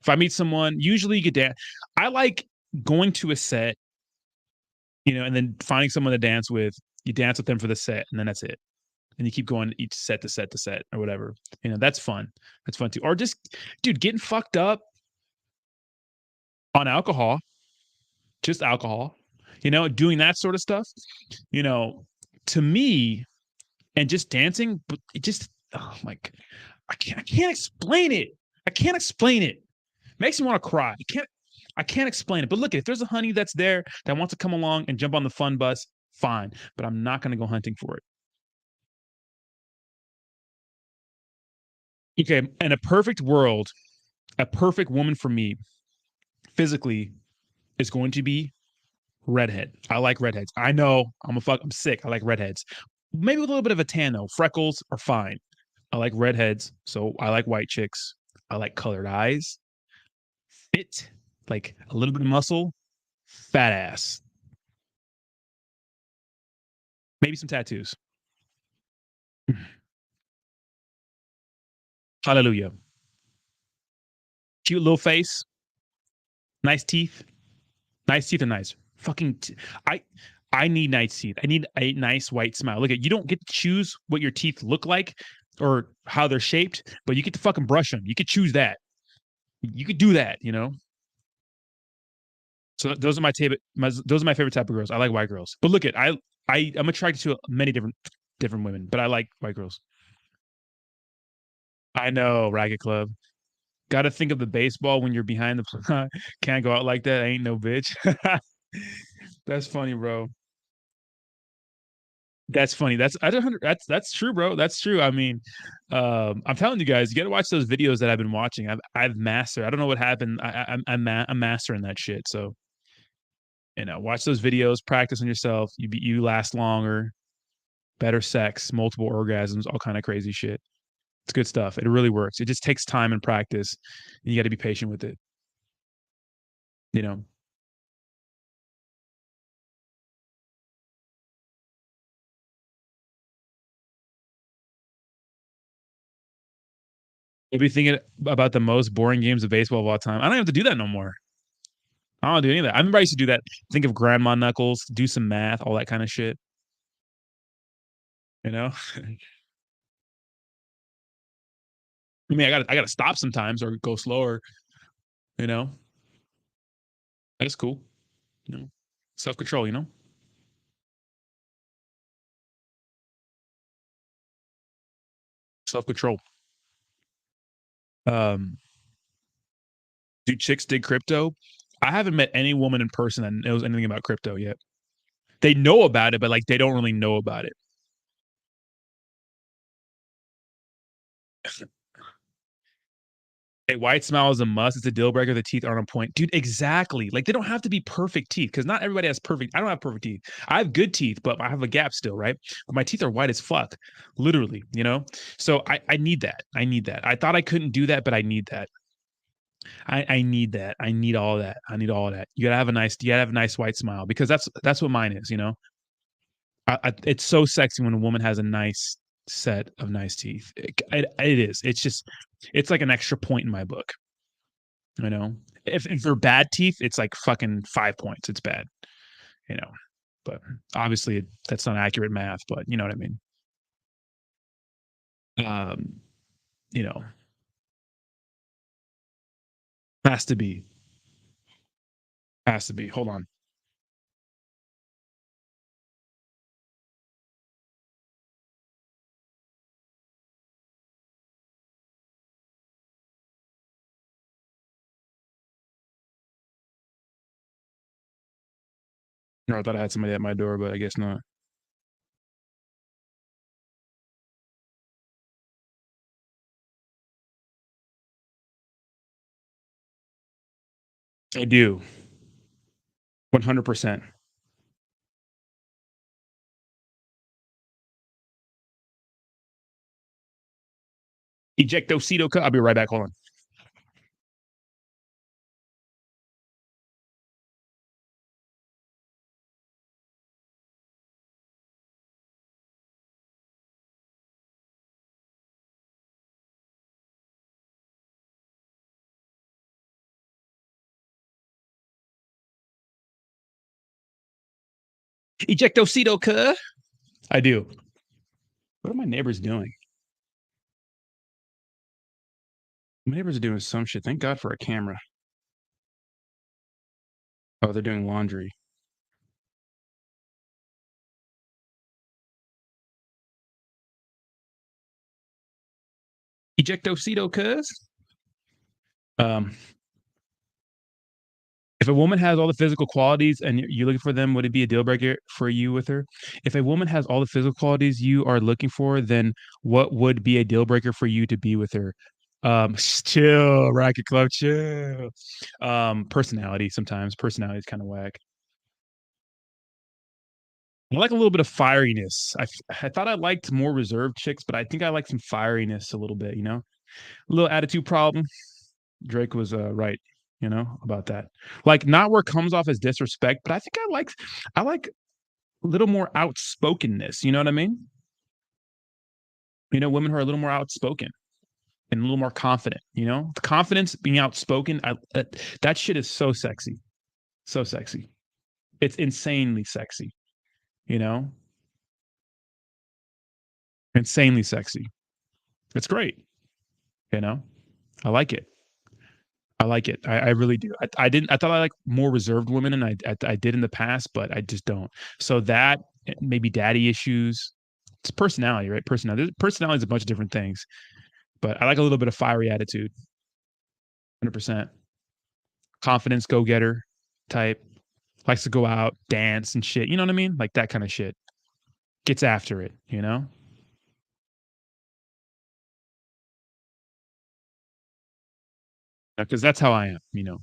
if I meet someone, usually you could dance. I like going to a set, you know, and then finding someone to dance with. You dance with them for the set, and then that's it. And you keep going each set to set to set or whatever. You know, that's fun. That's fun too. Or just, dude, getting fucked up on alcohol, just alcohol, you know, doing that sort of stuff, you know, to me, and just dancing, but it just, oh my, I can't explain it. I can't explain it. Makes me want to cry. I can't explain it. But look, if there's a honey that's there that wants to come along and jump on the fun bus, fine. But I'm not going to go hunting for it. Okay. In a perfect world, a perfect woman for me physically is going to be redhead. I like redheads. I know I'm sick. I like redheads. Maybe with a little bit of a tan though. Freckles are fine. I like redheads, so I like white chicks. I like colored eyes. Fit, like a little bit of muscle, fat ass. Maybe some tattoos. Hallelujah. Cute little face, nice teeth. Nice teeth are nice. Fucking, I, I need nice teeth. I need a nice white smile. Look at you don't get to choose what your teeth look like or how they're shaped, but you get to fucking brush them. You could choose that. You could do that, you know. So those are those are my favorite type of girls. I like white girls. But look at I'm attracted to many different women, but I like white girls. I know, Racket Club. Got to think of the baseball when you're behind the can't go out like that. I ain't no bitch. That's funny, bro. That's funny. That's true, bro. That's true. I mean, I'm telling you guys, you got to watch those videos that I've been watching. I've mastered. I don't know what happened. I'm mastering that shit. So you know, watch those videos, practice on yourself. You last longer, better sex, multiple orgasms, all kind of crazy shit. It's good stuff. It really works. It just takes time and practice. And you got to be patient with it. You know, you'll be thinking about the most boring games of baseball of all time. I don't have to do that no more. I don't do any of that. I remember I used to do that. Think of grandma knuckles, do some math, all that kind of shit. You know, I mean, I got to stop sometimes or go slower. You know, that's cool. You know, self control. You know, self control. Um, do chicks dig crypto? I haven't met any woman in person that knows anything about crypto yet. They know about it, but like they don't really know about it. A white smile is a must. It's a deal breaker. The teeth aren't on point, dude. Exactly. Like they don't have to be perfect teeth because not everybody has perfect. I don't have perfect teeth. I have good teeth, but I have a gap still, right? But my teeth are white as fuck, literally. You know, so I need that. I need that. I thought I couldn't do that, but I need that. I need that. I need all that. I need all that. You gotta have a nice. You gotta have a nice white smile because that's what mine is. You know, it's so sexy when a woman has a nice set of nice teeth. It is. It's just. It's like an extra point in my book. You know, if they're bad teeth, it's like fucking 5 points. It's bad, you know. But obviously, that's not accurate math. But you know what I mean. Um, you know, has to be. Has to be. Hold on. No, I thought I had somebody at my door, but I guess not. I do. 100%. Ejectocito cut. I'll be right back. Hold on. Ejectocito cut. I do. What are my neighbors doing? My neighbors are doing some shit. Thank God for a camera. Oh, they're doing laundry. Ejectocito cuz. Um, if a woman has all the physical qualities and you're looking for them, would it be a deal breaker for you with her? If a woman has all the physical qualities you are looking for, then what would be a deal breaker for you to be with her? Chill, Racket Club, chill. Personality sometimes. Personality is kind of whack. I like a little bit of fieriness. I thought I liked more reserved chicks, but I think I like some fieriness a little bit, you know? A little attitude problem. Drake was right, you know, about that. Like not where it comes off as disrespect, but I think I like a little more outspokenness, you know what I mean? You know, women who are a little more outspoken and a little more confident, you know? The confidence being outspoken, that shit is so sexy. So sexy. It's insanely sexy, you know? Insanely sexy. It's great, you know? I like it. I like it. I really do. I didn't. I thought I like more reserved women, and I did in the past, but I just don't. So that maybe daddy issues. It's personality, right? Personality is a bunch of different things, but I like a little bit of fiery attitude. 100% confidence, go getter type. Likes to go out, dance and shit. You know what I mean? Like that kind of shit. Gets after it. You know? Because that's how I am. You know.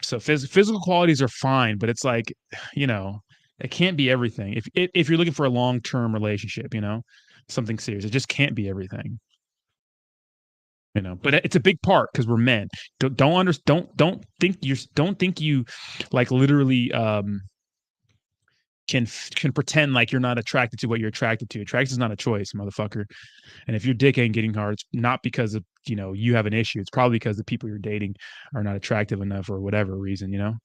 So physical qualities are fine, but it's like, you know, it can't be everything. If you're looking for a long term relationship, you know, something serious, it just can't be everything. You know, but it's a big part because we're men. Don't think you like literally can pretend like you're not attracted to what you're attracted to. Attraction is not a choice, motherfucker. And if your dick ain't getting hard, it's not because of you have an issue. It's probably because the people you're dating are not attractive enough or whatever reason. You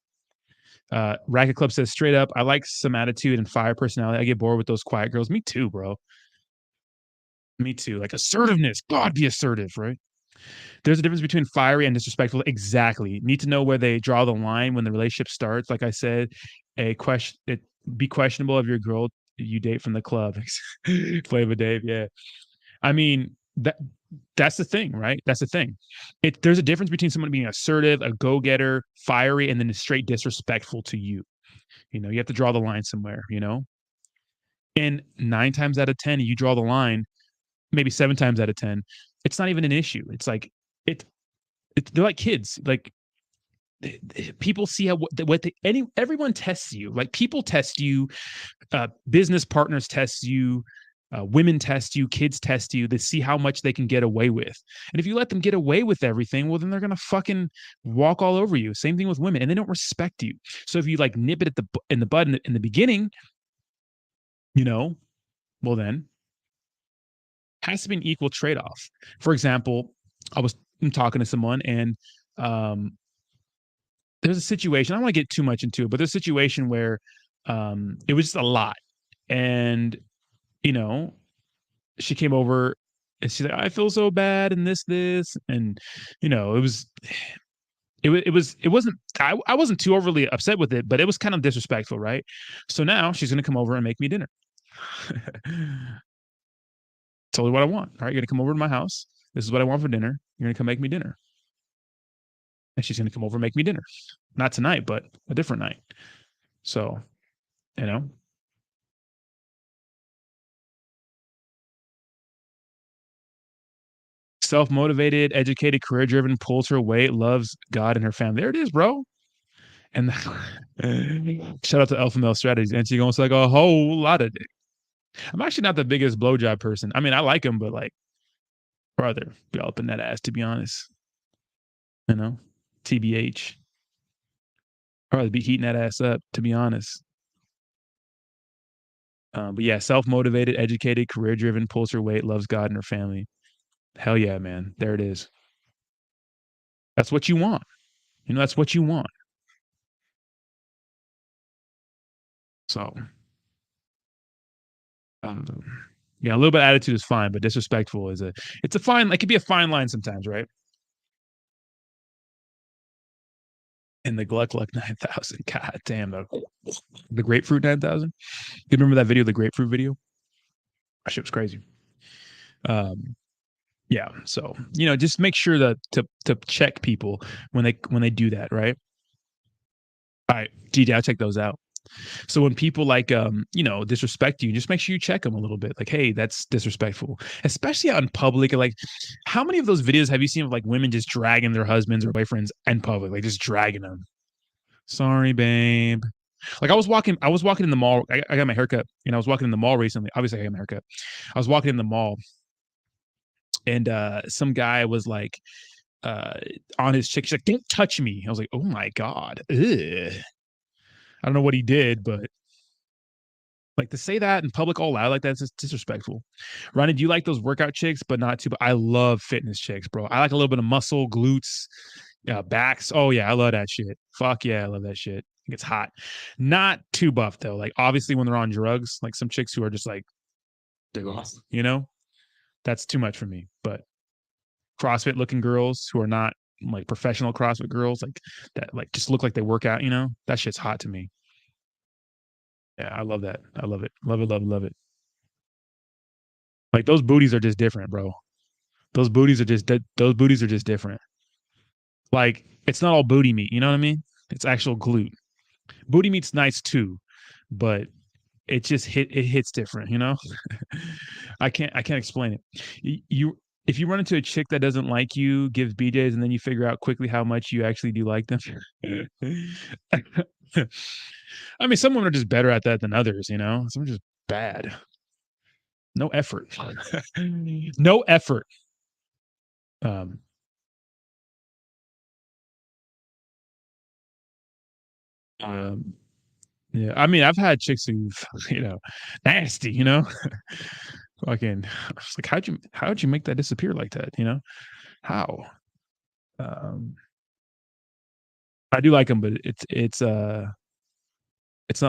know. Racket Club says straight up, I like some attitude and fire personality. I get bored with those quiet girls. Me too, bro. Me too. Like assertiveness. God, be assertive, right? There's a difference between fiery and disrespectful. Exactly. Need to know where they draw the line when the relationship starts. Like I said, a question it be questionable of your girl you date from the club. Flavor Dave, yeah. I mean, that's the thing, right? That's the thing. There's a difference between someone being assertive, a go-getter, fiery, and then straight disrespectful to you. You have to draw the line somewhere, you know? And 9 times out of 10, you draw the line, maybe 7 times out of 10, it's not even an issue. It's like it they're like kids. Like people see how everyone tests you. Like people test you, business partners test you, women test you, kids test you. They see how much they can get away with. And if you let them get away with everything, well, then they're gonna fucking walk all over you. Same thing with women, and they don't respect you. So if you like nip it in the bud in the beginning, you know, well then has to be an equal trade off. For example, I'm talking to someone and um, there's a situation. I don't want to get too much into it, but there's a situation where it was just a lot, and you know, she came over and she's like, "I feel so bad," and this, and it was. it wasn't I wasn't too overly upset with it, but it was kind of disrespectful, right? So now she's gonna come over and make me dinner. Totally what I want. All right, you're gonna come over to my house. This is what I want for dinner. You're gonna come make me dinner. And she's gonna come over and make me dinner. Not tonight, but a different night. So, you know, self-motivated, educated, career-driven, pulls her weight, loves God and her family. There it is, bro. And shout out to Alpha Male Strategies. And she goes like a whole lot of dick. I'm actually not the biggest blowjob person. I mean, I like him, but like, brother, be all up in that ass, to be honest. You know, TBH. Probably be heating that ass up, to be honest. But yeah, self motivated, educated, career driven, pulls her weight, loves God and her family. Hell yeah, man. There it is. That's what you want. You know, that's what you want. So, um, yeah, a little bit of attitude is fine, but disrespectful is it's a fine, it could be a fine line sometimes, right? And the Gluck Gluck 9000. God damn, the Grapefruit 9000. You remember that video, the Grapefruit video? That shit was crazy. Um, yeah. So, you know, just make sure that to check people when they do that, right? All right, DJ, I'll check those out. So when people like you know, disrespect you, just make sure you check them a little bit. Like, hey, that's disrespectful, especially out in public. Like, how many of those videos have you seen of like women just dragging their husbands or boyfriends in public, like just dragging them? Sorry, babe. Like I was walking in the mall. I got my haircut, and I was walking in the mall recently. Obviously, I got my haircut. I was walking in the mall, and some guy was like uh on his chick. She's like, "Don't touch me." I was like, "Oh my god." Ugh. I don't know what he did, but like to say that in public all loud like that's just disrespectful. Ronnie, do you like those workout chicks, but not too? But I love fitness chicks, bro. I like a little bit of muscle, glutes, backs. Oh yeah, I love that shit. Fuck yeah, I love that shit. It gets hot. Not too buff though. Like obviously when they're on drugs, like some chicks who are just like, you know, that's too much for me. But CrossFit looking girls who are not like professional CrossFit girls, like that, like just look like they work out. You know, that shit's hot to me. Yeah, I love that. I love it. Love it. Love it. Love it. Like those booties are just different, bro. Those booties are just different. Like it's not all booty meat, you know what I mean? It's actual glute. Booty meat's nice too, but it hits different, you know? I can't explain it. You if you run into a chick that doesn't like you, gives BJ's, and then you figure out quickly how much you actually do like them. I mean, some women are just better at that than others, you know? Some are just bad. No effort. No effort. Um, um, yeah, I mean, I've had chicks who've, you know, nasty, you know, fucking. I was like, how'd you make that disappear like that? You know, how? Um, I do like them, but it's not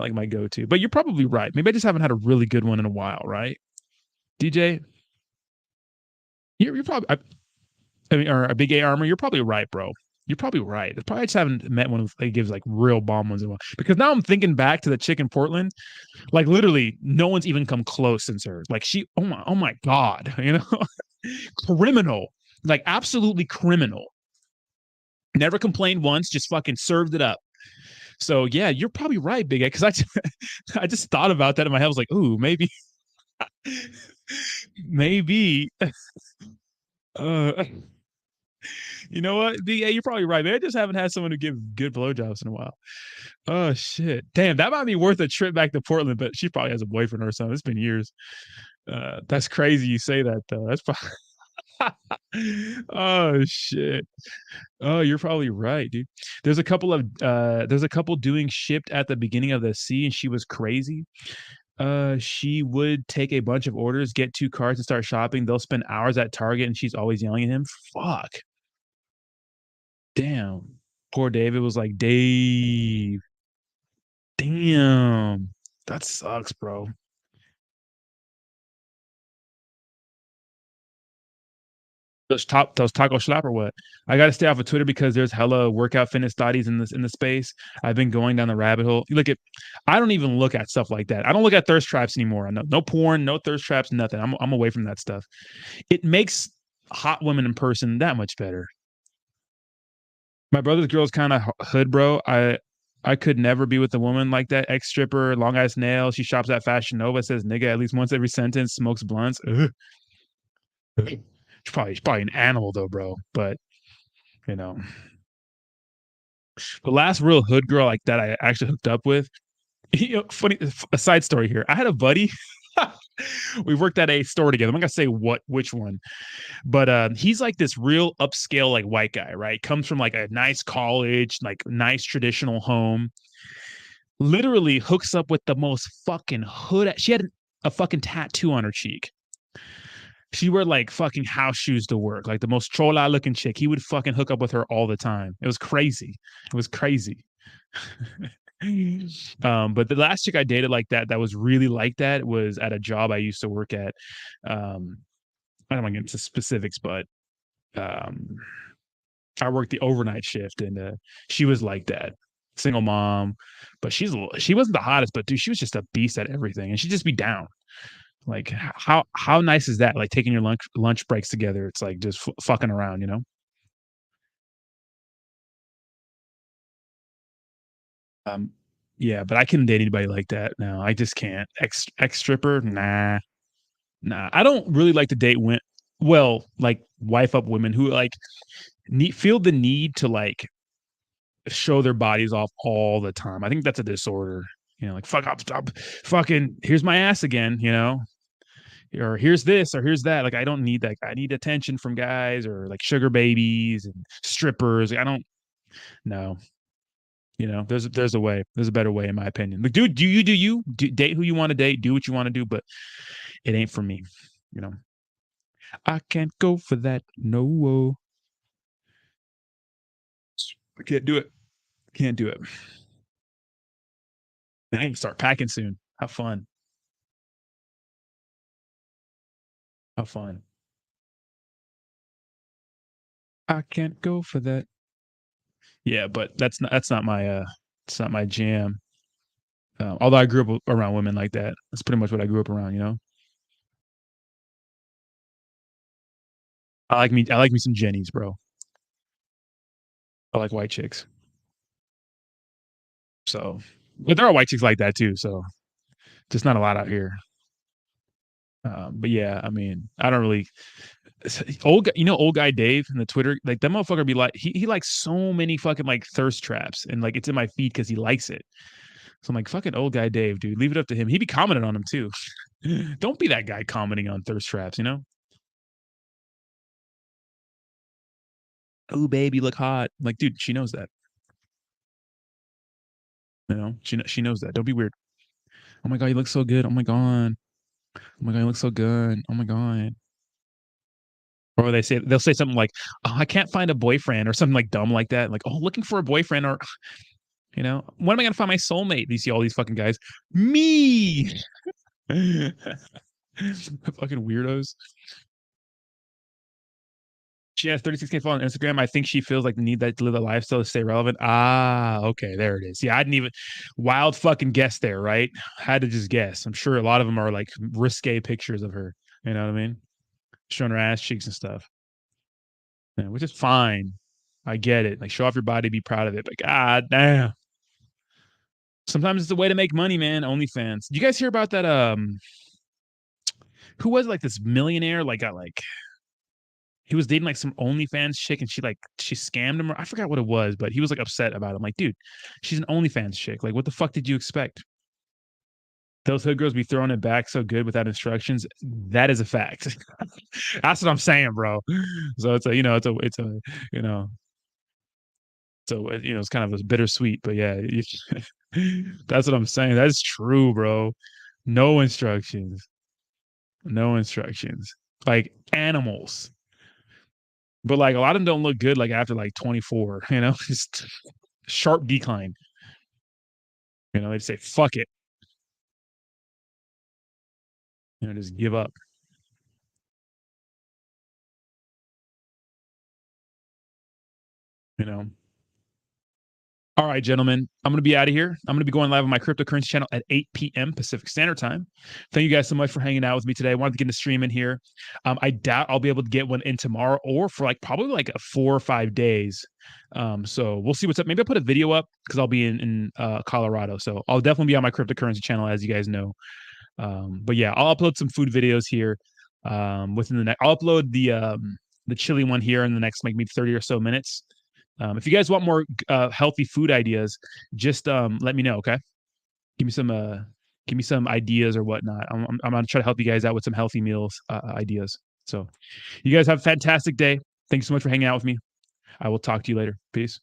like my go-to. But you're probably right. Maybe I just haven't had a really good one in a while, right? DJ, you're probably I mean, or a big A armor. You're probably right, bro. You're probably right. I just haven't met one that gives like real bomb ones in a while. Because now I'm thinking back to the chick in Portland. Like literally, no one's even come close since her. Like she, oh my god, you know, criminal, like absolutely criminal. Never complained once, just fucking served it up. So yeah, you're probably right, Big A. Because I just thought about that in my head. I was like, ooh, maybe, maybe. Uh, you know what, Big A, you're probably right. Maybe I just haven't had someone who give good blowjobs in a while. Oh shit, damn, that might be worth a trip back to Portland. But she probably has a boyfriend or something. It's been years. That's crazy you say that though. That's probably oh shit. Oh, you're probably right, dude. There's a couple doing Shipped at the beginning of the sea, and she was crazy. She would take a bunch of orders, get two carts, and start shopping. They'll spend hours at Target, and she's always yelling at him. Fuck. Damn. Poor David was like, Dave. Damn. That sucks, bro. Those taco shop or what? I got to stay off of Twitter because there's hella workout fitness studies in the space. I've been going down the rabbit hole. You look at, I don't even look at stuff like that. I don't look at thirst traps anymore. No porn, no thirst traps, nothing. I'm away from that stuff. It makes hot women in person that much better. My brother's girl's kind of hood, bro. I could never be with a woman like that. Ex stripper, long ass nails. She shops at Fashion Nova. Says nigga at least once every sentence. Smokes blunts. Ugh. She's probably an animal though, bro. But you know, the last real hood girl like that I actually hooked up with. Funny a side story here. I had a buddy. We worked at a store together. I'm not gonna say which one, but he's like this real upscale like white guy, right? Comes from like a nice college, like nice traditional home. Literally hooks up with the most fucking hood. She had a fucking tattoo on her cheek. She wore like fucking house shoes to work, like the most troll looking chick. He would fucking hook up with her all the time. It was crazy. It was crazy. But the last chick I dated like that was really like that was at a job I used to work at. I don't want to get into specifics, but um, I worked the overnight shift, and she was like that, single mom, but she wasn't the hottest, but dude, she was just a beast at everything, and she'd just be down. Like how nice is that? Like taking your lunch breaks together. It's like just fucking around, you know. Um, yeah, but I couldn't date anybody like that. No, I just can't. Ex stripper, nah, nah. I don't really like to date women. Well, like wife up women who like feel the need to like show their bodies off all the time. I think that's a disorder. You know, like fuck up, stop, fucking. Here's my ass again. You know, or here's this, or here's that. Like I don't need that. I need attention from guys or like sugar babies and strippers. I don't. No, you know, there's a way. There's a better way, in my opinion. Like, dude, date who you want to date, do what you want to do, but it ain't for me. You know, I can't go for that. No, I can't do it. Can't do it. I can start packing soon. Have fun. Have fun. I can't go for that. Yeah, but that's not my it's not my jam. Although I grew up around women like that. That's pretty much what I grew up around. You know, I like me some Jennies, bro. I like white chicks. So, but there are white chicks like that too. So, just not a lot out here. But yeah, I mean, I don't really old guy Dave in the Twitter, like that motherfucker be like, he likes so many fucking like thirst traps, and like it's in my feed because he likes it. So I'm like, fucking old guy Dave, dude, leave it up to him. He be commenting on him too. Don't be that guy commenting on thirst traps, you know? Oh, baby, look hot. I'm like, dude, she knows that. You know, she knows that. Don't be weird. Oh my god, you look so good. Oh my god. Oh my god, you look so good. Oh my god. Or they'll say something like, "Oh, I can't find a boyfriend," or something like dumb like that. Like, "Oh, looking for a boyfriend," or you know, when am I gonna find my soulmate? You see all these fucking guys. Me. Fucking weirdos. She has 36K followers on Instagram. I think she feels like the need that to live a lifestyle to stay relevant. Ah, okay, there it is. Yeah, I didn't even wild fucking guess there, right? Had to just guess. I'm sure a lot of them are like risque pictures of her. You know what I mean? Showing her ass cheeks and stuff. Yeah, which is fine. I get it. Like show off your body, be proud of it. But god damn. Sometimes it's a way to make money, man. OnlyFans. Do you guys hear about that? Who was it, like this millionaire? Like got like he was dating like some OnlyFans chick, and she scammed him. Or I forgot what it was, but he was like upset about it. I'm like, dude, she's an OnlyFans chick. Like, what the fuck did you expect? Those hood girls be throwing it back so good without instructions. That is a fact. That's what I'm saying, bro. So it's a, you know, so it's kind of a bittersweet, but yeah, that's what I'm saying. That's true, bro. No instructions. No instructions. Like animals. But like a lot of them don't look good like after like 24, just sharp decline. They say fuck it, just give up. you know. All right, gentlemen, I'm going to be out of here. I'm going to be going live on my cryptocurrency channel at 8 p.m. Pacific Standard Time. Thank you guys so much for hanging out with me today. I wanted to get a stream in here. I doubt I'll be able to get one in tomorrow or for like probably like 4 or 5 days. So we'll see what's up. Maybe I'll put a video up because I'll be in Colorado. So I'll definitely be on my cryptocurrency channel, as you guys know. But yeah, I'll upload some food videos here within the next. I'll upload the chili one here in the next like maybe 30 or so minutes. If you guys want more healthy food ideas, just let me know. Okay, give me some ideas or whatnot. I'm gonna try to help you guys out with some healthy meals ideas. So, you guys have a fantastic day. Thanks so much for hanging out with me. I will talk to you later. Peace.